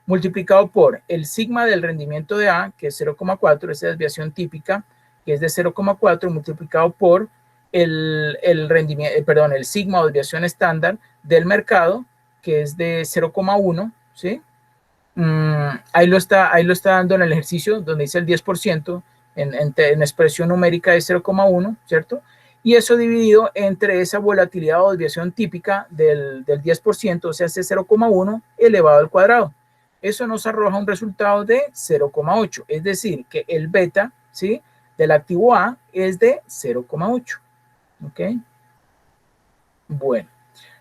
multiplicado por el sigma del rendimiento de A, que es 0,4, esa desviación típica, que es de 0,4, multiplicado por el sigma o desviación estándar del mercado, que es de 0,1, ¿sí? Ahí lo está dando en el ejercicio donde dice el 10%, en expresión numérica de 0,1, ¿cierto? Y eso dividido entre esa volatilidad o desviación típica del 10%, o sea, ese 0,1 elevado al cuadrado. Eso nos arroja un resultado de 0,8, es decir, que el beta, ¿sí?, del activo A es de 0,8, ¿ok? Bueno,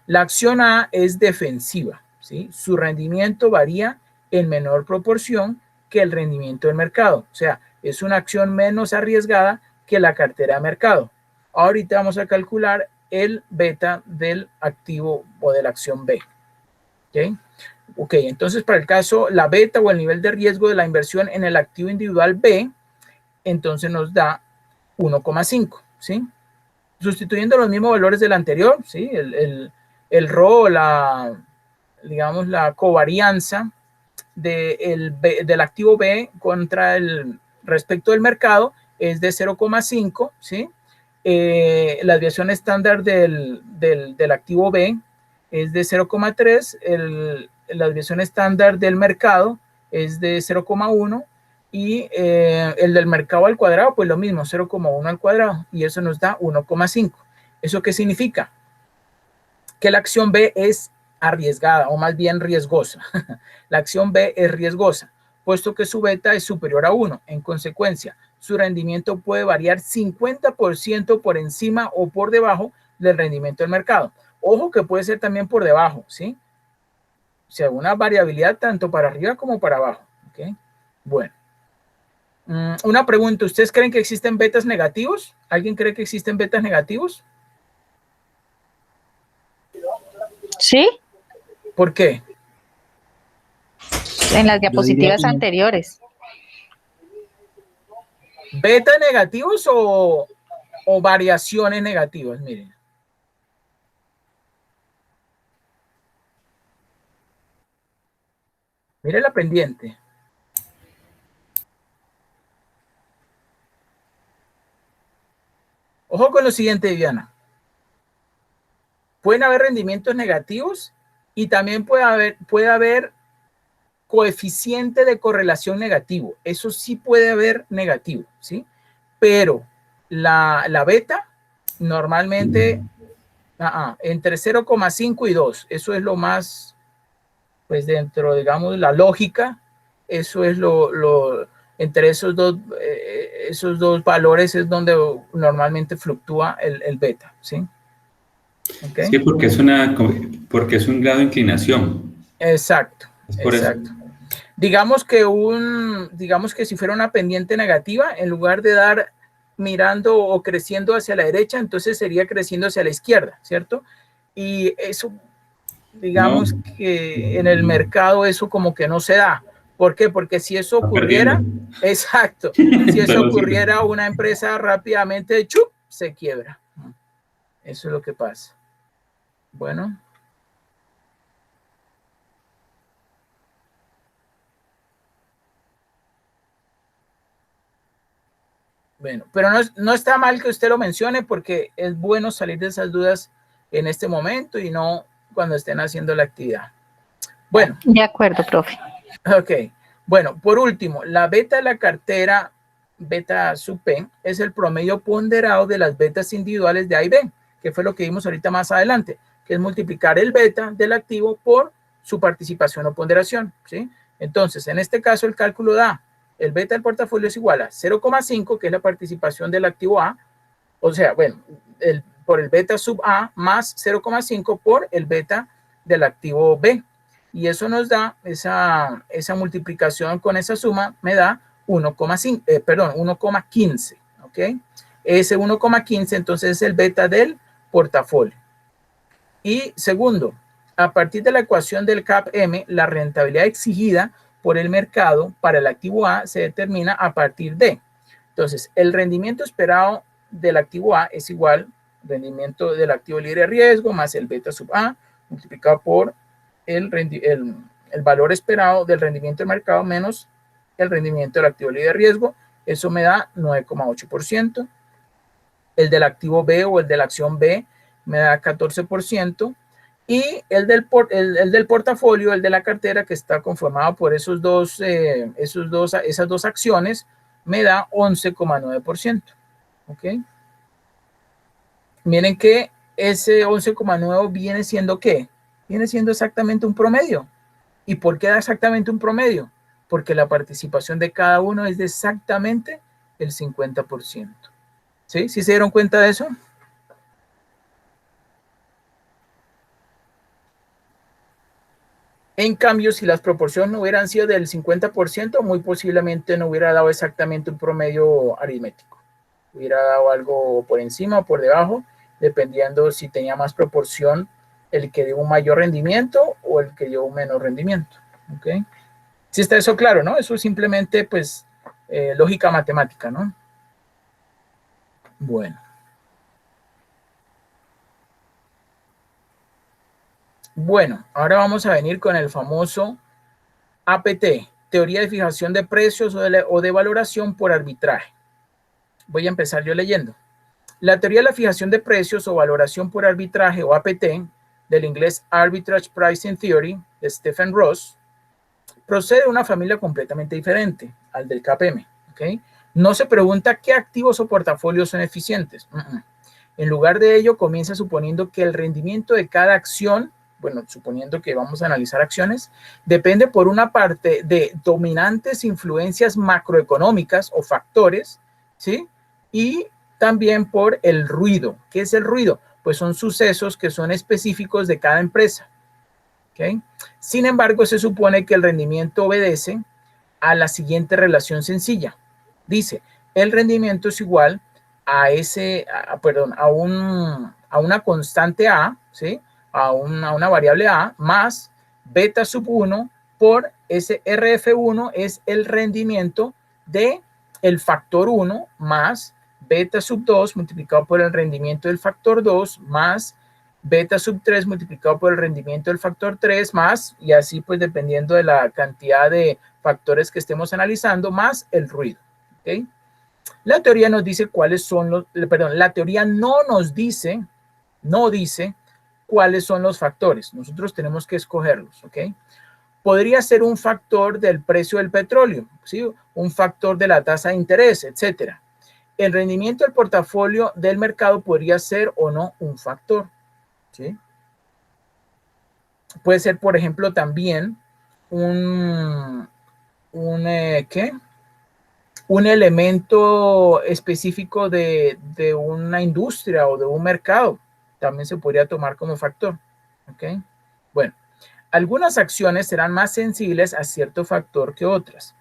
la acción A es defensiva, ¿sí? Su rendimiento varía en menor proporción que el rendimiento del mercado. O sea, es una acción menos arriesgada que la cartera de mercado. Ahorita vamos a calcular el beta del activo o de la acción B. ¿Ok? Ok, entonces para el caso, la beta o el nivel de riesgo de la inversión en el activo individual B, entonces nos da 1,5, ¿sí? Sustituyendo los mismos valores del anterior, ¿sí? El rho, digamos, la covarianza del activo B contra respecto del mercado es de 0,5, ¿sí? La desviación estándar del activo B es de 0,3, la desviación estándar del mercado es de 0,1 y el del mercado al cuadrado, pues lo mismo, 0,1 al cuadrado, y eso nos da 1,5. ¿Eso qué significa? Que la acción B es arriesgada o más bien riesgosa. La acción B es riesgosa, puesto que su beta es superior a 1. En consecuencia, su rendimiento puede variar 50% por encima o por debajo del rendimiento del mercado. Ojo que puede ser también por debajo, ¿sí? O sea, una variabilidad tanto para arriba como para abajo. ¿Okay? Bueno. Una pregunta, ¿ustedes creen que existen betas negativos? ¿Alguien cree que existen betas negativos? Sí. ¿Por qué? En las diapositivas anteriores. ¿Beta negativos o variaciones negativas? Miren. Miren la pendiente. Ojo con lo siguiente, Viviana. Pueden haber rendimientos negativos y también puede haber coeficiente de correlación negativo. Eso sí puede haber negativo, ¿sí? Pero la beta normalmente entre 0,5 y 2. Eso es lo más, pues dentro, digamos, la lógica, eso es entre esos dos valores es donde normalmente fluctúa el beta, ¿sí? ¿Okay? Sí, porque es un grado de inclinación. Exacto, es por exacto. Eso. Digamos que si fuera una pendiente negativa, en lugar de dar mirando o creciendo hacia la derecha, entonces sería creciendo hacia la izquierda, ¿cierto? Y eso, digamos que en el mercado eso como que no se da. ¿Por qué? Porque si eso ocurriera, exacto, si eso ocurriera, una empresa rápidamente, ¡chup!, se quiebra. Eso es lo que pasa. Bueno. Bueno, pero no está mal que usted lo mencione porque es bueno salir de esas dudas en este momento y no cuando estén haciendo la actividad. Bueno. De acuerdo, profe. Ok. Bueno, por último, la beta de la cartera beta sub P es el promedio ponderado de las betas individuales de A y B, que fue lo que vimos ahorita más adelante, que es multiplicar el beta del activo por su participación o ponderación, ¿sí? Entonces, en este caso, el cálculo da el beta del portafolio es igual a 0,5, que es la participación del activo A, o sea, bueno, por el beta sub A más 0,5 por el beta del activo B. Y eso nos da, esa multiplicación con esa suma me da 1,15, ¿ok? Ese 1,15 entonces es el beta del portafolio. Y segundo, a partir de la ecuación del CAPM, la rentabilidad exigida por el mercado para el activo A se determina a partir de. Entonces, el rendimiento esperado del activo A es igual al rendimiento del activo libre de riesgo más el beta sub A multiplicado por el valor esperado del rendimiento del mercado menos el rendimiento del activo libre de riesgo. Eso me da 9,8%. El del activo B o el de la acción B me da 14%. Y el del portafolio, el de la cartera, que está conformado por esas dos acciones, me da 11,9%. ¿Ok? Miren que ese 11,9 viene siendo ¿qué? Viene siendo exactamente un promedio. ¿Y por qué da exactamente un promedio? Porque la participación de cada uno es de exactamente el 50%. ¿Sí? ¿Sí se dieron cuenta de eso? En cambio, si las proporciones no hubieran sido del 50%, muy posiblemente no hubiera dado exactamente un promedio aritmético. Hubiera dado algo por encima o por debajo, dependiendo si tenía más proporción el que dio un mayor rendimiento o el que dio un menor rendimiento. ¿Ok? ¿Sí está eso claro, no? Eso es simplemente, pues, lógica matemática, ¿no? Bueno. Bueno, ahora vamos a venir con el famoso APT, teoría de fijación de precios o de valoración por arbitraje. Voy a empezar yo leyendo. La teoría de la fijación de precios o valoración por arbitraje o APT, del inglés Arbitrage Pricing Theory, de Stephen Ross, procede de una familia completamente diferente al del KPM. ¿Okay? No se pregunta qué activos o portafolios son eficientes. En lugar de ello, comienza suponiendo que el rendimiento de cada acción, bueno, suponiendo que vamos a analizar acciones, depende por una parte de dominantes influencias macroeconómicas o factores, ¿sí? Y también por el ruido. ¿Qué es el ruido? Pues son sucesos que son específicos de cada empresa. ¿Okay? Sin embargo, se supone que el rendimiento obedece a la siguiente relación sencilla. Dice, el rendimiento es igual a una constante A, ¿sí? a una variable A, más beta sub 1 por ese RF1 es el rendimiento de el factor 1 más beta sub 2 multiplicado por el rendimiento del factor 2 más beta sub 3 multiplicado por el rendimiento del factor 3 más, y así pues dependiendo de la cantidad de factores que estemos analizando, más el ruido. ¿Okay? La teoría nos dice cuáles son la teoría no dice cuáles son los factores. Nosotros tenemos que escogerlos, ¿ok? Podría ser un factor del precio del petróleo, ¿sí? Un factor de la tasa de interés, etcétera. El rendimiento del portafolio del mercado podría ser o no un factor, ¿sí? Puede ser, por ejemplo, también un elemento específico de una industria o de un mercado. También se podría tomar como factor. ¿Okay? Bueno, algunas acciones serán más sensibles a cierto factor que otras.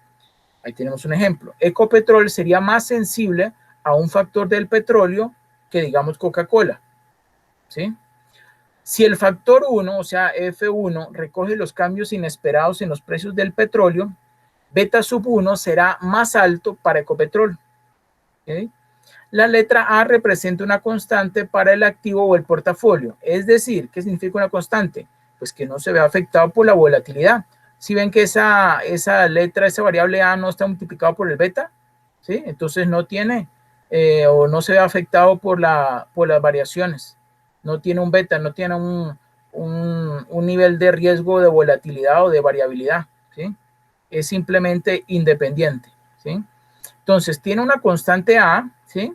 Ahí tenemos un ejemplo. Ecopetrol sería más sensible a un factor del petróleo que, digamos, Coca-Cola. ¿Sí? Si el factor 1, o sea, F1, recoge los cambios inesperados en los precios del petróleo, beta sub 1 será más alto para Ecopetrol. ¿Okay? La letra A representa una constante para el activo o el portafolio. Es decir, ¿qué significa una constante? Pues que no se ve afectado por la volatilidad. Si ven que esa letra, esa variable A no está multiplicada por el beta, ¿sí? Entonces no tiene o no se ve afectado por las variaciones. No tiene un beta, no tiene un nivel de riesgo de volatilidad o de variabilidad, ¿sí? Es simplemente independiente, ¿sí? Entonces, tiene una constante A, ¿sí?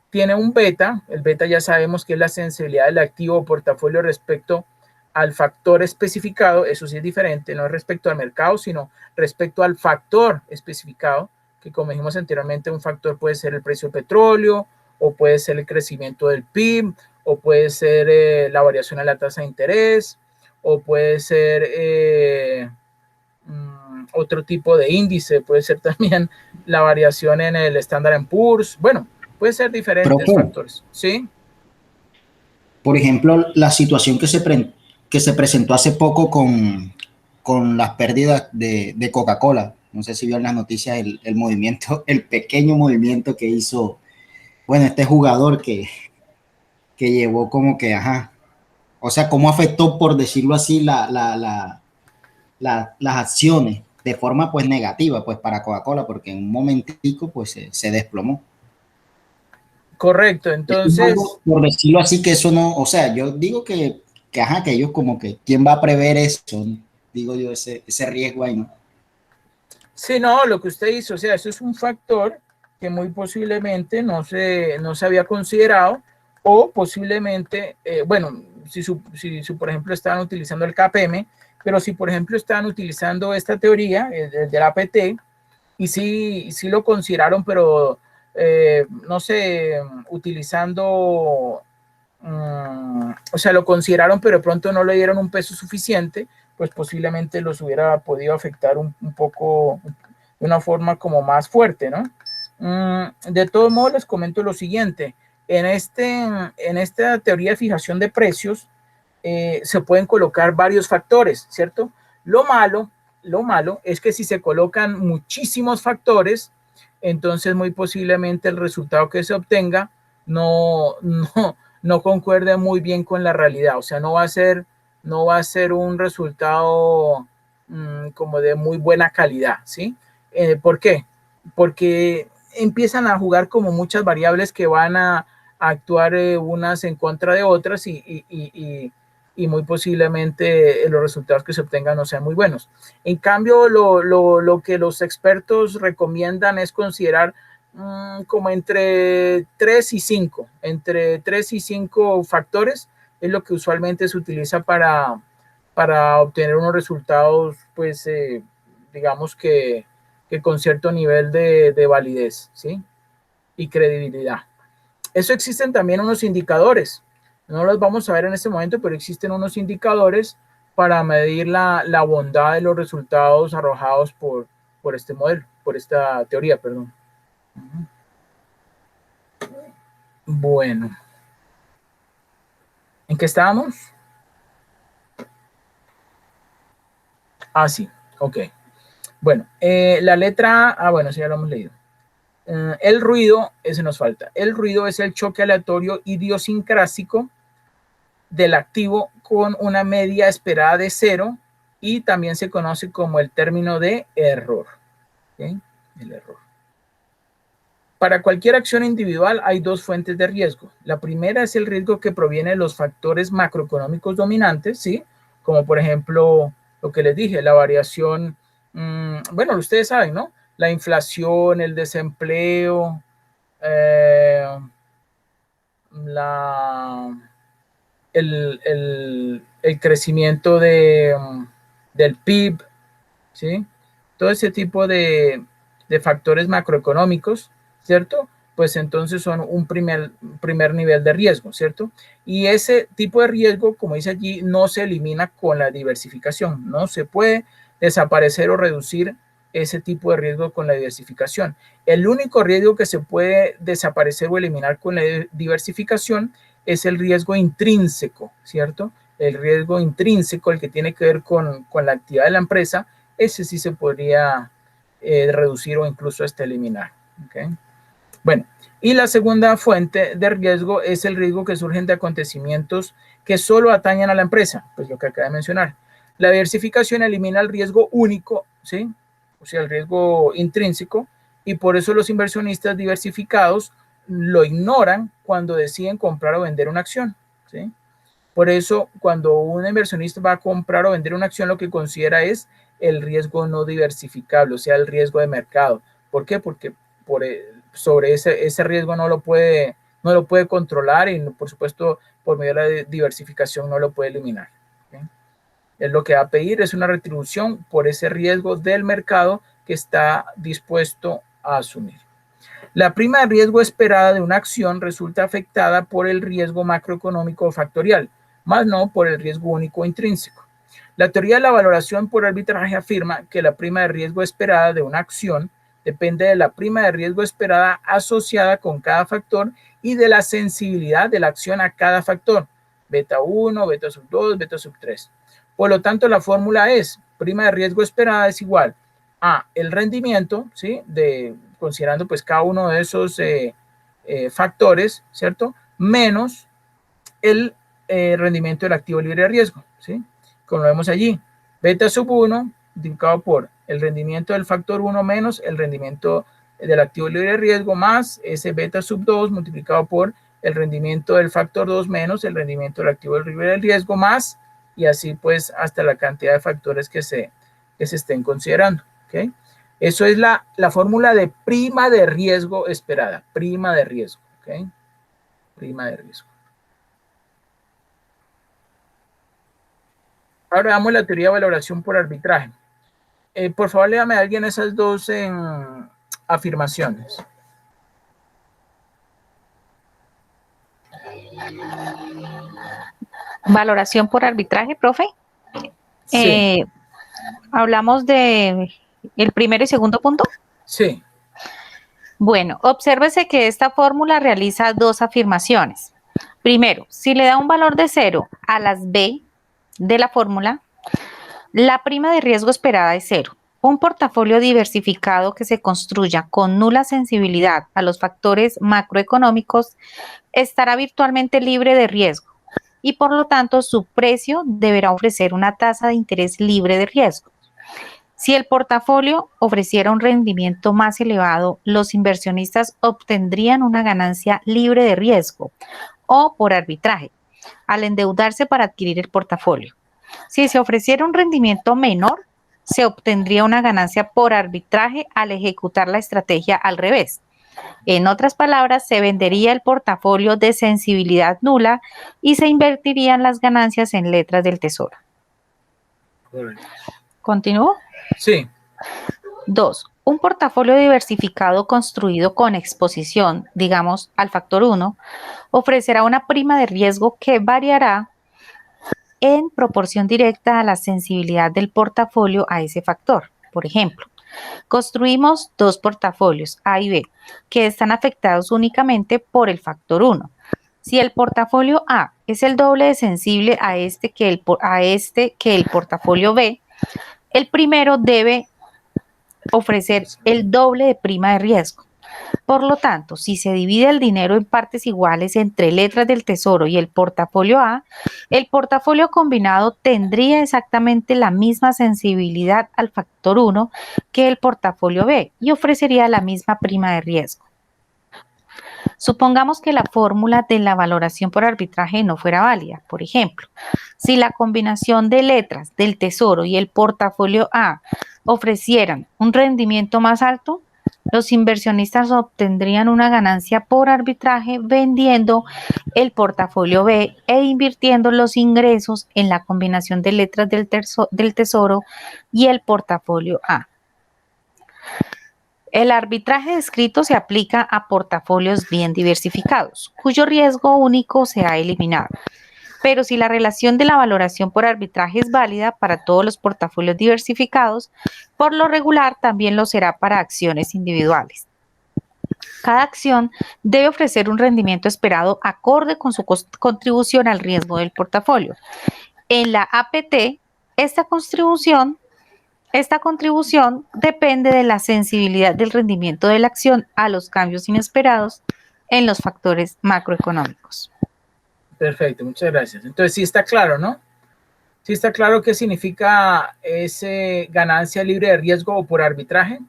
Tiene un beta, el beta ya sabemos que es la sensibilidad del activo o portafolio respecto al factor especificado, eso sí es diferente, no es respecto al mercado, sino respecto al factor especificado, que como dijimos anteriormente, un factor puede ser el precio del petróleo, o puede ser el crecimiento del PIB, o puede ser la variación en la tasa de interés, o puede ser otro tipo de índice, puede ser también la variación en el Standard & Poor's, bueno, puede ser diferentes factores, ¿sí? Por ejemplo, la situación que se presentó hace poco con las pérdidas de Coca-Cola. No sé si vio en las noticias el movimiento, el pequeño movimiento que hizo, bueno, este jugador que llevó como que, ajá, o sea, cómo afectó, por decirlo así, las acciones de forma pues negativa pues para Coca-Cola, porque en un momentico pues se desplomó. Correcto, entonces... Por decirlo así, que eso no, o sea, yo digo que ajá, que ellos como que, ¿quién va a prever eso? Digo yo, ese riesgo ahí, ¿no? Sí, no, lo que usted hizo, o sea, eso es un factor que muy posiblemente no se había considerado, o posiblemente, bueno, si por ejemplo estaban utilizando el KPM, pero si por ejemplo estaban utilizando esta teoría del APT, y sí lo consideraron, pero no sé, utilizando, o sea, lo consideraron, pero de pronto no le dieron un peso suficiente, pues posiblemente los hubiera podido afectar un poco, de una forma como más fuerte, ¿no? De todos modos, les comento lo siguiente. En esta teoría de fijación de precios se pueden colocar varios factores, ¿cierto? Lo malo es que si se colocan muchísimos factores, entonces muy posiblemente el resultado que se obtenga no concuerde muy bien con la realidad, o sea, no va a ser un resultado como de muy buena calidad, ¿sí? ¿Por qué? Porque empiezan a jugar como muchas variables que van a actuar unas en contra de otras y muy posiblemente los resultados que se obtengan no sean muy buenos. En cambio, lo que los expertos recomiendan es considerar como entre 3 y 5, entre 3 y 5 factores es lo que usualmente se utiliza para obtener unos resultados, pues, digamos que con cierto nivel de validez, ¿sí? Y credibilidad. Eso existen también unos indicadores. No los vamos a ver en este momento, pero existen unos indicadores para medir la bondad de los resultados arrojados por este modelo, por esta teoría, perdón. Bueno. ¿En qué estábamos? Ah, sí. Ok. Bueno, la letra A, bueno, sí ya lo hemos leído. El ruido, ese nos falta. El ruido es el choque aleatorio idiosincrásico del activo con una media esperada de 0 y también se conoce como el término de error. ¿Okay? El error. Para cualquier acción individual hay dos fuentes de riesgo. La primera es el riesgo que proviene de los factores macroeconómicos dominantes, ¿sí? Como por ejemplo, lo que les dije, la variación, bueno, ustedes saben, ¿no? La inflación, el desempleo, el crecimiento del PIB, ¿sí? Todo ese tipo de factores macroeconómicos, ¿cierto? Pues entonces son un primer nivel de riesgo, ¿cierto? Y ese tipo de riesgo, como dice allí, no se elimina con la diversificación, no se puede desaparecer o reducir ese tipo de riesgo con la diversificación. El único riesgo que se puede desaparecer o eliminar con la diversificación es el riesgo intrínseco, ¿cierto? El riesgo intrínseco, el que tiene que ver con la actividad de la empresa, ese sí se podría reducir o incluso hasta eliminar. ¿Okay? Bueno, y la segunda fuente de riesgo es el riesgo que surgen de acontecimientos que solo atañen a la empresa, pues lo que acabo de mencionar. La diversificación elimina el riesgo único, ¿sí? O sea, el riesgo intrínseco, y por eso los inversionistas diversificados lo ignoran cuando deciden comprar o vender una acción, ¿sí? Por eso, cuando un inversionista va a comprar o vender una acción, lo que considera es el riesgo no diversificable, o sea, el riesgo de mercado. ¿Por qué? Porque sobre ese riesgo no lo puede controlar y, por supuesto, por medio de la diversificación no lo puede eliminar. ¿Okay? Es lo que va a pedir, es una retribución por ese riesgo del mercado que está dispuesto a asumir. La prima de riesgo esperada de una acción resulta afectada por el riesgo macroeconómico factorial, más no por el riesgo único intrínseco. La teoría de la valoración por arbitraje afirma que la prima de riesgo esperada de una acción depende de la prima de riesgo esperada asociada con cada factor y de la sensibilidad de la acción a cada factor, beta 1, beta sub 2, beta sub 3. Por lo tanto, la fórmula es prima de riesgo esperada es igual a el rendimiento, ¿sí? Considerando pues cada uno de esos factores, ¿cierto? Menos el rendimiento del activo libre de riesgo, ¿sí? Como lo vemos allí, beta sub 1 multiplicado por el rendimiento del factor 1 menos el rendimiento del activo libre de riesgo más ese beta sub 2 multiplicado por el rendimiento del factor 2 menos el rendimiento del activo libre de riesgo más, y así pues hasta la cantidad de factores que se estén considerando, ¿ok? Eso es la fórmula de prima de riesgo esperada, prima de riesgo, ¿ok? Prima de riesgo. Ahora damos la teoría de valoración por arbitraje. Por favor, léame a alguien esas dos afirmaciones. Valoración por arbitraje, profe. Sí. Hablamos de el primero y segundo punto. Sí. Bueno, obsérvese que esta fórmula realiza dos afirmaciones. Primero, si le da un valor de 0 a las B de la fórmula, la prima de riesgo esperada es 0. Un portafolio diversificado que se construya con nula sensibilidad a los factores macroeconómicos estará virtualmente libre de riesgo y por lo tanto su precio deberá ofrecer una tasa de interés libre de riesgo. Si el portafolio ofreciera un rendimiento más elevado, los inversionistas obtendrían una ganancia libre de riesgo o por arbitraje al endeudarse para adquirir el portafolio. Si se ofreciera un rendimiento menor, se obtendría una ganancia por arbitraje al ejecutar la estrategia al revés. En otras palabras, se vendería el portafolio de sensibilidad nula y se invertirían las ganancias en letras del tesoro. ¿Continúo? Sí. 2. Un portafolio diversificado construido con exposición, digamos, al factor 1, ofrecerá una prima de riesgo que variará en proporción directa a la sensibilidad del portafolio a ese factor. Por ejemplo, construimos dos portafolios A y B que están afectados únicamente por el factor 1. Si el portafolio A es el doble de sensible a este que el portafolio B, el primero debe ofrecer el doble de prima de riesgo. Por lo tanto, si se divide el dinero en partes iguales entre letras del tesoro y el portafolio A, el portafolio combinado tendría exactamente la misma sensibilidad al factor 1 que el portafolio B y ofrecería la misma prima de riesgo. Supongamos que la fórmula de la valoración por arbitraje no fuera válida. Por ejemplo, si la combinación de letras del tesoro y el portafolio A ofrecieran un rendimiento más alto, los inversionistas obtendrían una ganancia por arbitraje vendiendo el portafolio B e invirtiendo los ingresos en la combinación de letras del tesoro y el portafolio A. El arbitraje descrito se aplica a portafolios bien diversificados, cuyo riesgo único se ha eliminado. Pero si la relación de la valoración por arbitraje es válida para todos los portafolios diversificados, por lo regular también lo será para acciones individuales. Cada acción debe ofrecer un rendimiento esperado acorde con su contribución al riesgo del portafolio. En la APT, esta contribución depende de la sensibilidad del rendimiento de la acción a los cambios inesperados en los factores macroeconómicos. Perfecto, muchas gracias. Entonces sí está claro, ¿no? Sí está claro qué significa ese ganancia libre de riesgo o por arbitraje.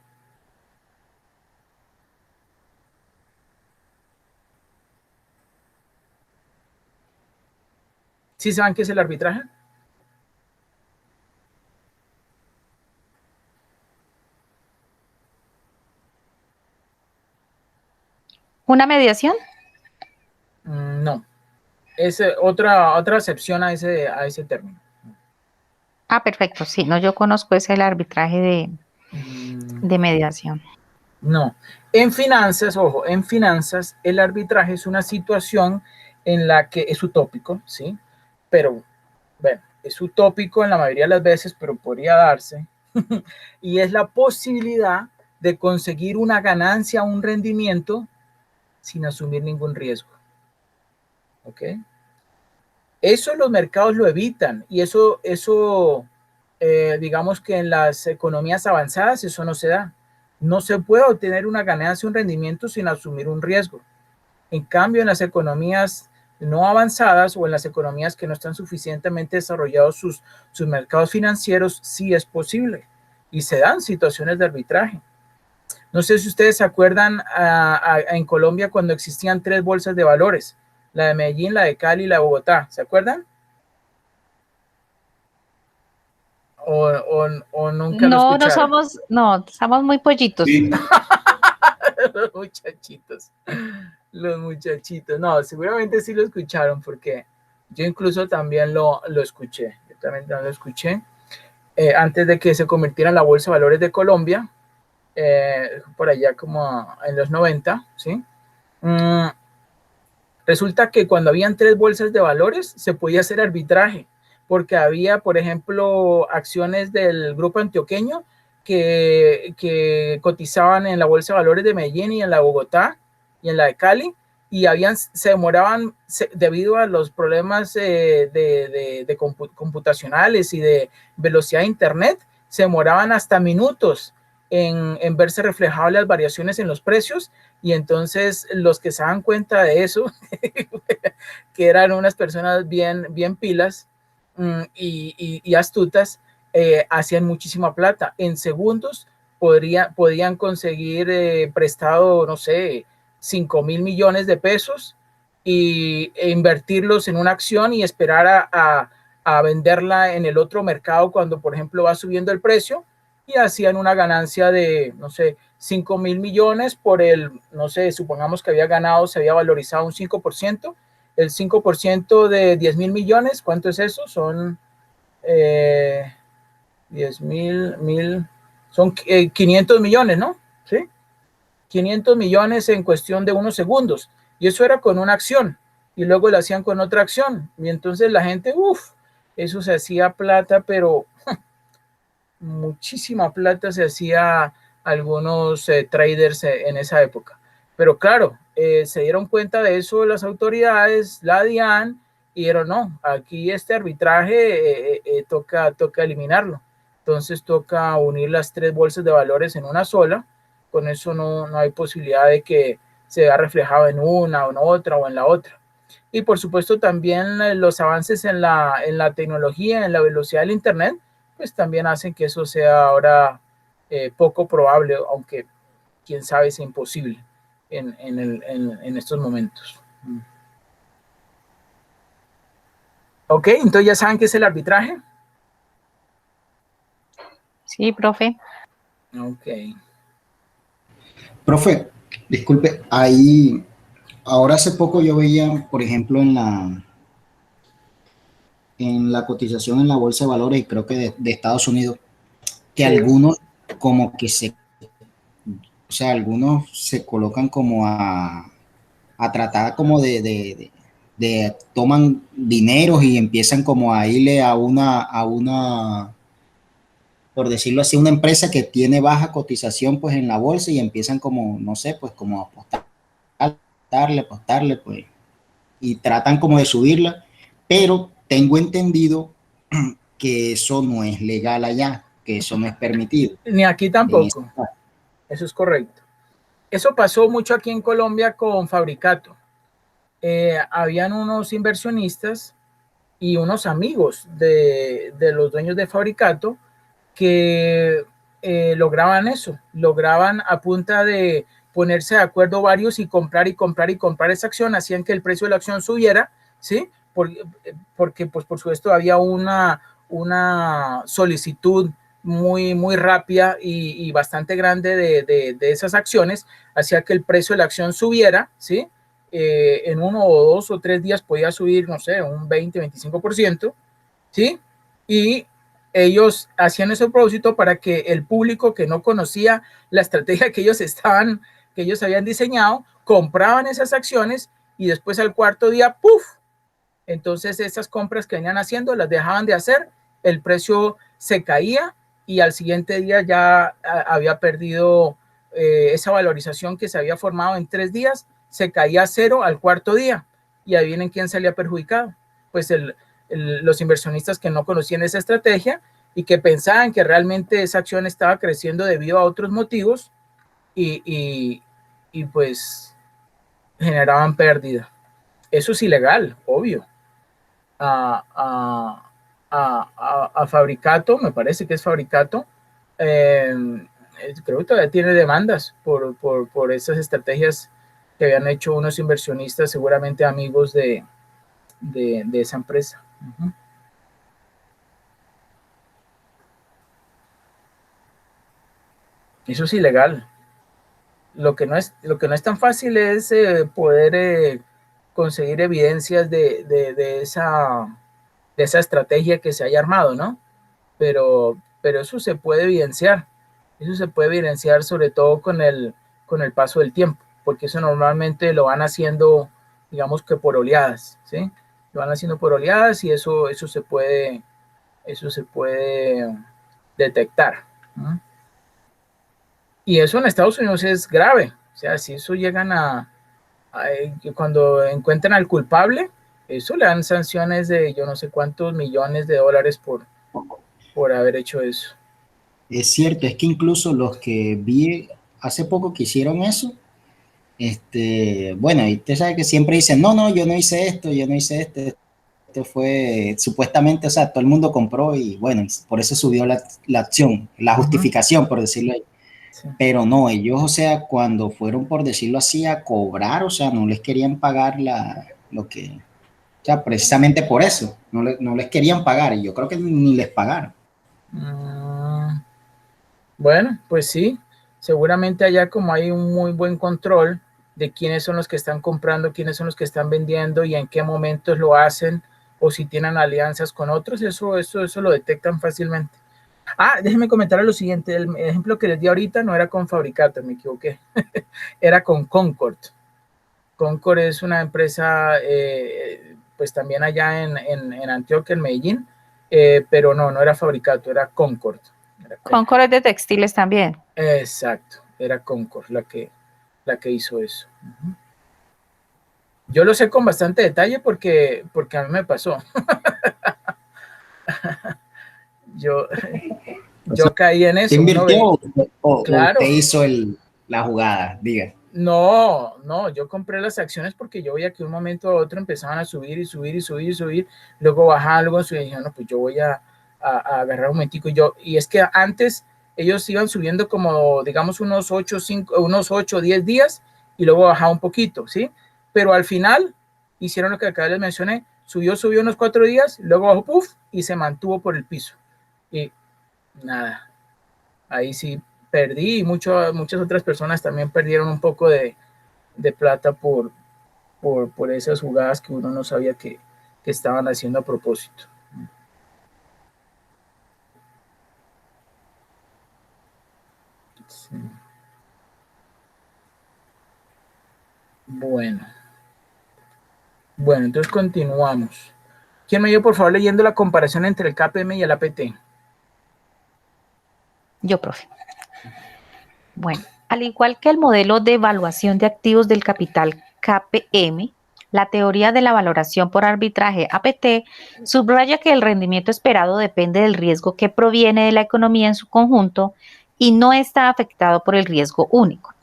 ¿Sí saben qué es el arbitraje? ¿Una mediación? No. Es otra acepción a ese término. Ah, perfecto, sí, no, yo conozco ese el arbitraje de mediación. No. En finanzas, ojo, en finanzas el arbitraje es una situación en la que es utópico, ¿sí? Pero, bueno, es utópico en la mayoría de las veces, pero podría darse. Y es la posibilidad de conseguir una ganancia, un rendimiento, sin asumir ningún riesgo. ¿Ok? Eso los mercados lo evitan y eso digamos que en las economías avanzadas eso no se da. No se puede obtener una ganancia, un rendimiento sin asumir un riesgo. En cambio, en las economías no avanzadas o en las economías que no están suficientemente desarrollados sus mercados financieros, sí es posible y se dan situaciones de arbitraje. No sé si ustedes se acuerdan en Colombia cuando existían 3 bolsas de valores, la de Medellín, la de Cali y la de Bogotá. ¿Se acuerdan? O nunca lo No, escucharon. no, somos muy pollitos. Sí. Los muchachitos. Los muchachitos. No, seguramente sí lo escucharon porque yo incluso también lo escuché. Yo también lo escuché. Antes de que se convirtiera en la Bolsa de Valores de Colombia, por allá como en los 90, ¿sí? Resulta que cuando habían 3 bolsas de valores se podía hacer arbitraje, porque había, por ejemplo, acciones del grupo antioqueño que cotizaban en la bolsa de valores de Medellín y en la de Bogotá y en la de Cali, y se demoraban debido a los problemas de computacionales y de velocidad de internet, se demoraban hasta minutos en verse reflejadas las variaciones en los precios, y entonces los que se dan cuenta de eso, que eran unas personas bien pilas y astutas, hacían muchísima plata. En segundos podían conseguir prestado, no sé, 5,000 millones de pesos e invertirlos en una acción y esperar a venderla en el otro mercado cuando, por ejemplo, va subiendo el precio, y hacían una ganancia de, no sé, 5,000 millones por no sé, supongamos que se había valorizado un 5%, el 5% de 10,000 millones, ¿cuánto es eso? Son 10,000, son 500 millones, ¿no? ¿Sí? 500 millones en cuestión de unos segundos, y eso era con una acción, y luego lo hacían con otra acción, y entonces la gente, eso se hacía plata, pero muchísima plata se hacía algunos traders en esa época. Pero claro, se dieron cuenta de eso las autoridades, la DIAN, y dijeron, no, aquí este arbitraje toca eliminarlo. Entonces toca unir las 3 bolsas de valores en una sola. Con eso no hay posibilidad de que se vea reflejado en una o en otra o en la otra. Y por supuesto también los avances en la tecnología, en la velocidad del Internet, pues también hacen que eso sea ahora poco probable, aunque quién sabe si imposible en estos momentos. Ok, entonces ya saben qué es el arbitraje. Sí, profe. Ok. Profe, disculpe, ahí, ahora hace poco yo veía, por ejemplo, en la cotización en la Bolsa de Valores, y creo que de Estados Unidos, que Sí. algunos como que o sea, algunos se colocan como a tratar como de toman dineros y empiezan como a irle a una, por decirlo así, una empresa que tiene baja cotización pues en la bolsa, y empiezan como, no sé, pues como a apostarle, pues, y tratan como de subirla, pero tengo entendido que eso no es legal allá, que eso no es permitido. Ni aquí tampoco. Eso es correcto. Eso pasó mucho aquí en Colombia con Fabricato. Habían unos inversionistas y unos amigos de los dueños de Fabricato que lograban eso, lograban a punta de ponerse de acuerdo varios y comprar esa acción, hacían que el precio de la acción subiera, ¿sí? porque pues por supuesto había una solicitud muy rápida y bastante grande de esas acciones, hacía que el precio de la acción subiera, ¿sí? En 1 o 2 o 3 días podía subir, no sé, un 20-25%, ¿sí? Y ellos hacían ese propósito para que el público que no conocía la estrategia que ellos habían diseñado, compraban esas acciones y después al cuarto día, ¡puf! Entonces esas compras que venían haciendo las dejaban de hacer, el precio se caía y al siguiente día ya había perdido esa valorización que se había formado en 3 días, se caía a 0 al cuarto día. Y ahí vienen quién salía perjudicado. Pues los inversionistas que no conocían esa estrategia y que pensaban que realmente esa acción estaba creciendo debido a otros motivos y pues generaban pérdida. Eso es ilegal, obvio. A Fabricato, me parece que es Fabricato, creo que todavía tiene demandas por esas estrategias que habían hecho unos inversionistas, seguramente amigos de esa empresa. Uh-huh. Eso es ilegal. Lo que no es tan fácil es poder conseguir evidencias de esa estrategia que se haya armado, ¿no? Pero eso se puede evidenciar. Eso se puede evidenciar sobre todo con el paso del tiempo, porque eso normalmente lo van haciendo, digamos que por oleadas, ¿sí? Lo van haciendo por oleadas y eso se puede detectar, ¿no? Y eso en Estados Unidos es grave. O sea, si eso llegan cuando encuentran al culpable, eso le dan sanciones de yo no sé cuántos millones de dólares por haber hecho eso. Es cierto, es que incluso los que vi hace poco que hicieron eso, bueno, y usted sabe que siempre dicen, no, yo no hice esto, esto fue supuestamente, o sea, todo el mundo compró y bueno, por eso subió la acción, la justificación, por decirlo ahí. Sí. Pero no, ellos, o sea, cuando fueron, por decirlo así, a cobrar, o sea, no les querían pagar lo que, o sea, precisamente por eso, no les querían pagar y yo creo que ni les pagaron. Bueno, pues sí, seguramente allá como hay un muy buen control de quiénes son los que están comprando, quiénes son los que están vendiendo y en qué momentos lo hacen o si tienen alianzas con otros, eso lo detectan fácilmente. Déjenme comentar lo siguiente, el ejemplo que les di ahorita no era con Fabricato, me equivoqué, era con Concord. Concord es una empresa, pues también allá en Antioquia, en Medellín, pero no era Fabricato, era Concord. Concord es de textiles también. Exacto, era Concord la que hizo eso. Uh-huh. Yo lo sé con bastante detalle porque a mí me pasó. yo caí en eso. ¿Te invirtió o claro. te hizo la jugada? Diga. No, yo compré las acciones porque yo veía que de un momento a otro empezaban a subir y subir, luego bajaba algo y dije, no, pues yo voy a agarrar un momentico y es que antes ellos iban subiendo como, digamos, unos 8 o 10 días y luego bajaba un poquito, ¿sí? Pero al final hicieron lo que acá les mencioné, subió unos 4 días, luego bajó, puff, y se mantuvo por el piso. Y nada, ahí sí perdí y muchas otras personas también perdieron un poco de plata por esas jugadas que uno no sabía que estaban haciendo a propósito. Sí. Bueno, entonces continuamos. ¿Quién me dio, por favor, leyendo la comparación entre el KPM y el APT? Yo, profe. Bueno, al igual que el modelo de evaluación de activos del capital KPM, la teoría de la valoración por arbitraje APT subraya que el rendimiento esperado depende del riesgo que proviene de la economía en su conjunto y no está afectado por el riesgo único.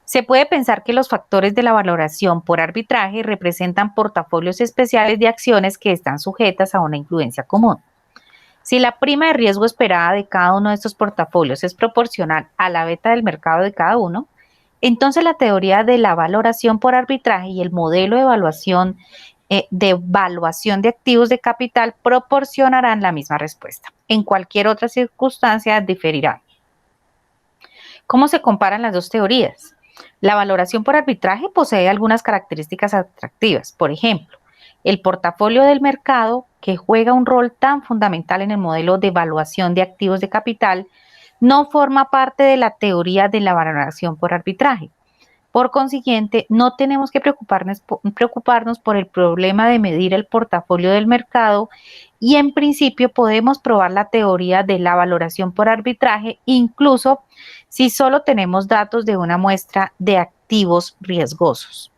Se puede pensar que los factores de la valoración por arbitraje representan portafolios especiales de acciones que están sujetas a una influencia común. Si la prima de riesgo esperada de cada uno de estos portafolios es proporcional a la beta del mercado de cada uno, entonces la teoría de la valoración por arbitraje y el modelo de evaluación de evaluación de activos de capital proporcionarán la misma respuesta. En cualquier otra circunstancia diferirán. ¿Cómo se comparan las dos teorías? La valoración por arbitraje posee algunas características atractivas. Por ejemplo, el portafolio del mercado, que juega un rol tan fundamental en el modelo de evaluación de activos de capital, no forma parte de la teoría de la valoración por arbitraje. Por consiguiente, no tenemos que preocuparnos por el problema de medir el portafolio del mercado y en principio podemos probar la teoría de la valoración por arbitraje incluso si solo tenemos datos de una muestra de activos riesgosos.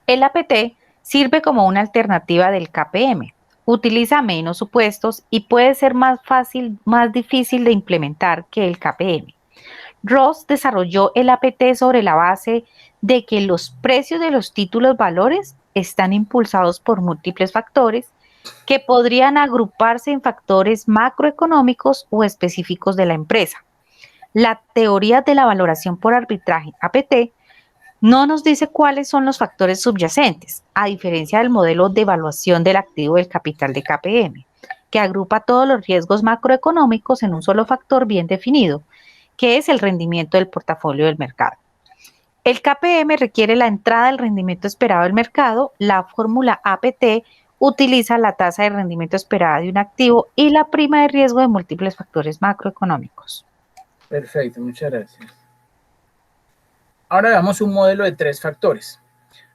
El APT sirve como una alternativa del KPM. Utiliza menos supuestos y puede ser más difícil de implementar que el KPM. Ross desarrolló el APT sobre la base de que los precios de los títulos valores están impulsados por múltiples factores que podrían agruparse en factores macroeconómicos o específicos de la empresa. La teoría de la valoración por arbitraje, APT, no nos dice cuáles son los factores subyacentes, a diferencia del modelo de evaluación del activo del capital de KPM, que agrupa todos los riesgos macroeconómicos en un solo factor bien definido, que es el rendimiento del portafolio del mercado. El KPM requiere la entrada del rendimiento esperado del mercado, la fórmula APT utiliza la tasa de rendimiento esperada de un activo y la prima de riesgo de múltiples factores macroeconómicos. Perfecto, muchas gracias. Ahora veamos un modelo de 3 factores.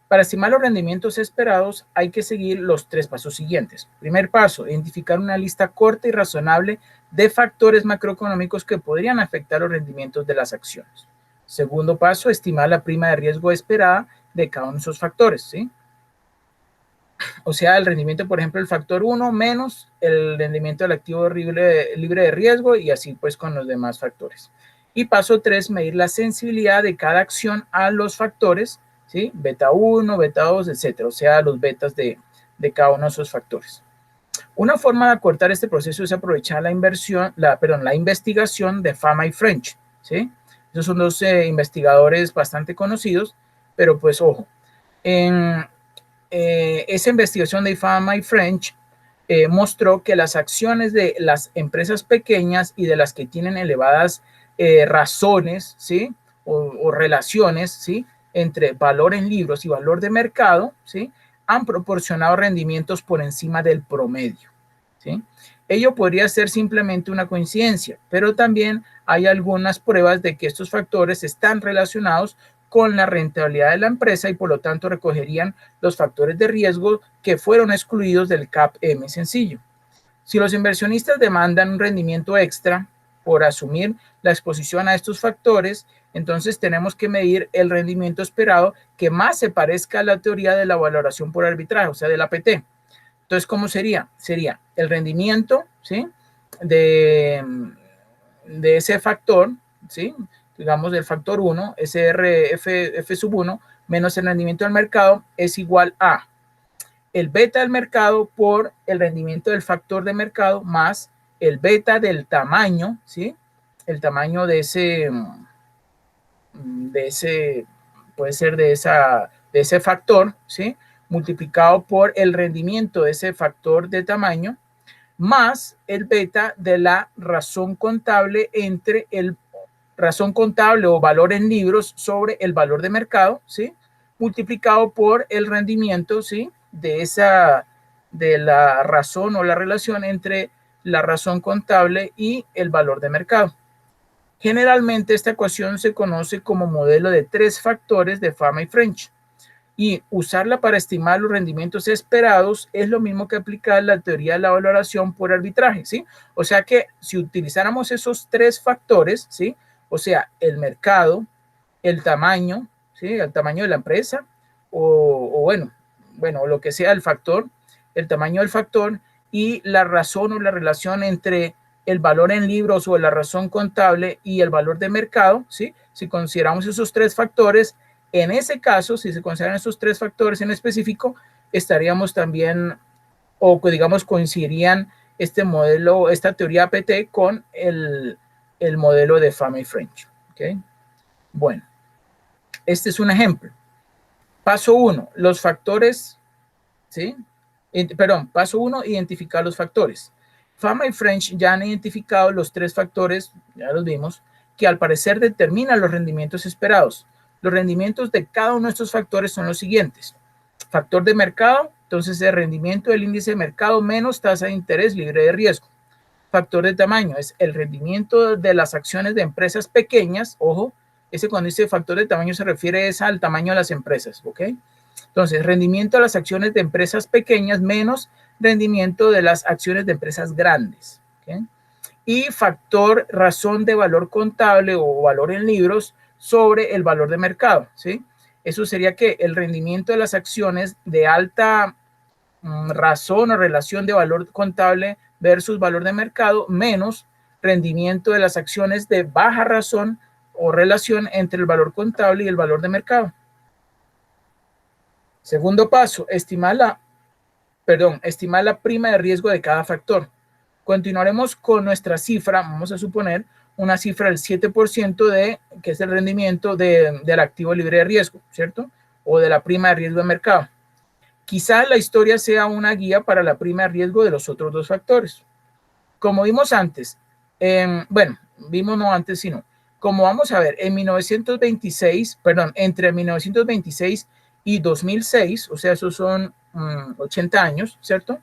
Para estimar los rendimientos esperados hay que seguir los 3 pasos siguientes. Primer paso, identificar una lista corta y razonable de factores macroeconómicos que podrían afectar los rendimientos de las acciones. Segundo paso, estimar la prima de riesgo esperada de cada uno de esos factores, ¿sí? O sea, el rendimiento, por ejemplo, el factor 1 menos el rendimiento del activo libre de riesgo y así pues con los demás factores. Y paso 3, medir la sensibilidad de cada acción a los factores, ¿sí? Beta 1, beta 2, etcétera, o sea, los betas de cada uno de esos factores. Una forma de acortar este proceso es aprovechar la investigación de Fama y French, ¿sí? Esos son dos investigadores bastante conocidos, pero pues ojo, en esa investigación de Fama y French mostró que las acciones de las empresas pequeñas y de las que tienen elevadas razones, ¿sí? o relaciones, ¿sí? entre valor en libros y valor de mercado, ¿sí? han proporcionado rendimientos por encima del promedio, ¿sí? Ello podría ser simplemente una coincidencia, pero también hay algunas pruebas de que estos factores están relacionados con la rentabilidad de la empresa y por lo tanto recogerían los factores de riesgo que fueron excluidos del CAPM sencillo. Si los inversionistas demandan un rendimiento extra por asumir la exposición a estos factores, entonces tenemos que medir el rendimiento esperado que más se parezca a la teoría de la valoración por arbitraje, o sea, del APT. Entonces, ¿cómo sería? Sería el rendimiento, ¿sí? de ese factor, ¿sí? digamos del factor 1, F sub 1, menos el rendimiento del mercado es igual a el beta del mercado por el rendimiento del factor de mercado más el beta del tamaño, ¿sí? el tamaño de ese puede ser de ese factor, ¿sí? multiplicado por el rendimiento de ese factor de tamaño, más el beta de la razón contable entre el razón contable o valor en libros sobre el valor de mercado, ¿sí? multiplicado por el rendimiento, ¿sí? de la razón o la relación entre la razón contable y el valor de mercado. Generalmente esta ecuación se conoce como modelo de 3 factores de Fama y French. Y usarla para estimar los rendimientos esperados es lo mismo que aplicar la teoría de la valoración por arbitraje, ¿sí? O sea que si utilizáramos esos 3 factores, ¿sí? O sea, el mercado, el tamaño, ¿sí? El tamaño de la empresa, o bueno, lo que sea el factor, el tamaño del factor y la razón o la relación entre el valor en libros o la razón contable y el valor de mercado, ¿sí? Si consideramos esos 3 factores, en ese caso, si se consideran esos 3 factores en específico, estaríamos también, o digamos, coincidirían este modelo, esta teoría APT con el modelo de Fama y French. ¿Okay? Bueno, este es un ejemplo. Paso 1, los factores ¿sí? Perdón, paso 1, identificar los factores. Fama y French ya han identificado los 3 factores, ya los vimos, que al parecer determinan los rendimientos esperados. Los rendimientos de cada uno de estos factores son los siguientes. Factor de mercado, entonces el rendimiento del índice de mercado menos tasa de interés libre de riesgo. Factor de tamaño es el rendimiento de las acciones de empresas pequeñas. Ojo, ese cuando dice factor de tamaño se refiere al tamaño de las empresas, ¿ok? Entonces, rendimiento de las acciones de empresas pequeñas menos rendimiento de las acciones de empresas grandes, ¿ok? Y factor razón de valor contable o valor en libros sobre el valor de mercado, ¿sí? Eso sería que el rendimiento de las acciones de alta razón o relación de valor contable versus valor de mercado menos rendimiento de las acciones de baja razón o relación entre el valor contable y el valor de mercado. Segundo paso, estimar la prima de riesgo de cada factor. Continuaremos con nuestra cifra, vamos a suponer una cifra del 7% que es el rendimiento del activo libre de riesgo, ¿cierto? O de la prima de riesgo de mercado. Quizá la historia sea una guía para la prima de riesgo de los otros 2 factores. Como vimos antes, como vamos a ver, entre 1926 y 2006, o sea, esos son 80 años, ¿cierto?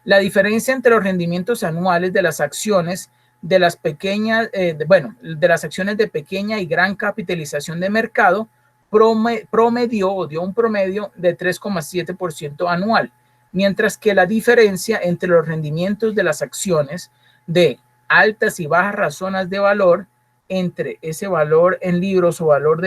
La diferencia entre los rendimientos anuales de las acciones de las pequeñas, de las acciones de pequeña y gran capitalización de mercado dio un promedio de 3,7% anual, mientras que la diferencia entre los rendimientos de las acciones de altas y bajas razones de valor entre ese valor en libros o valor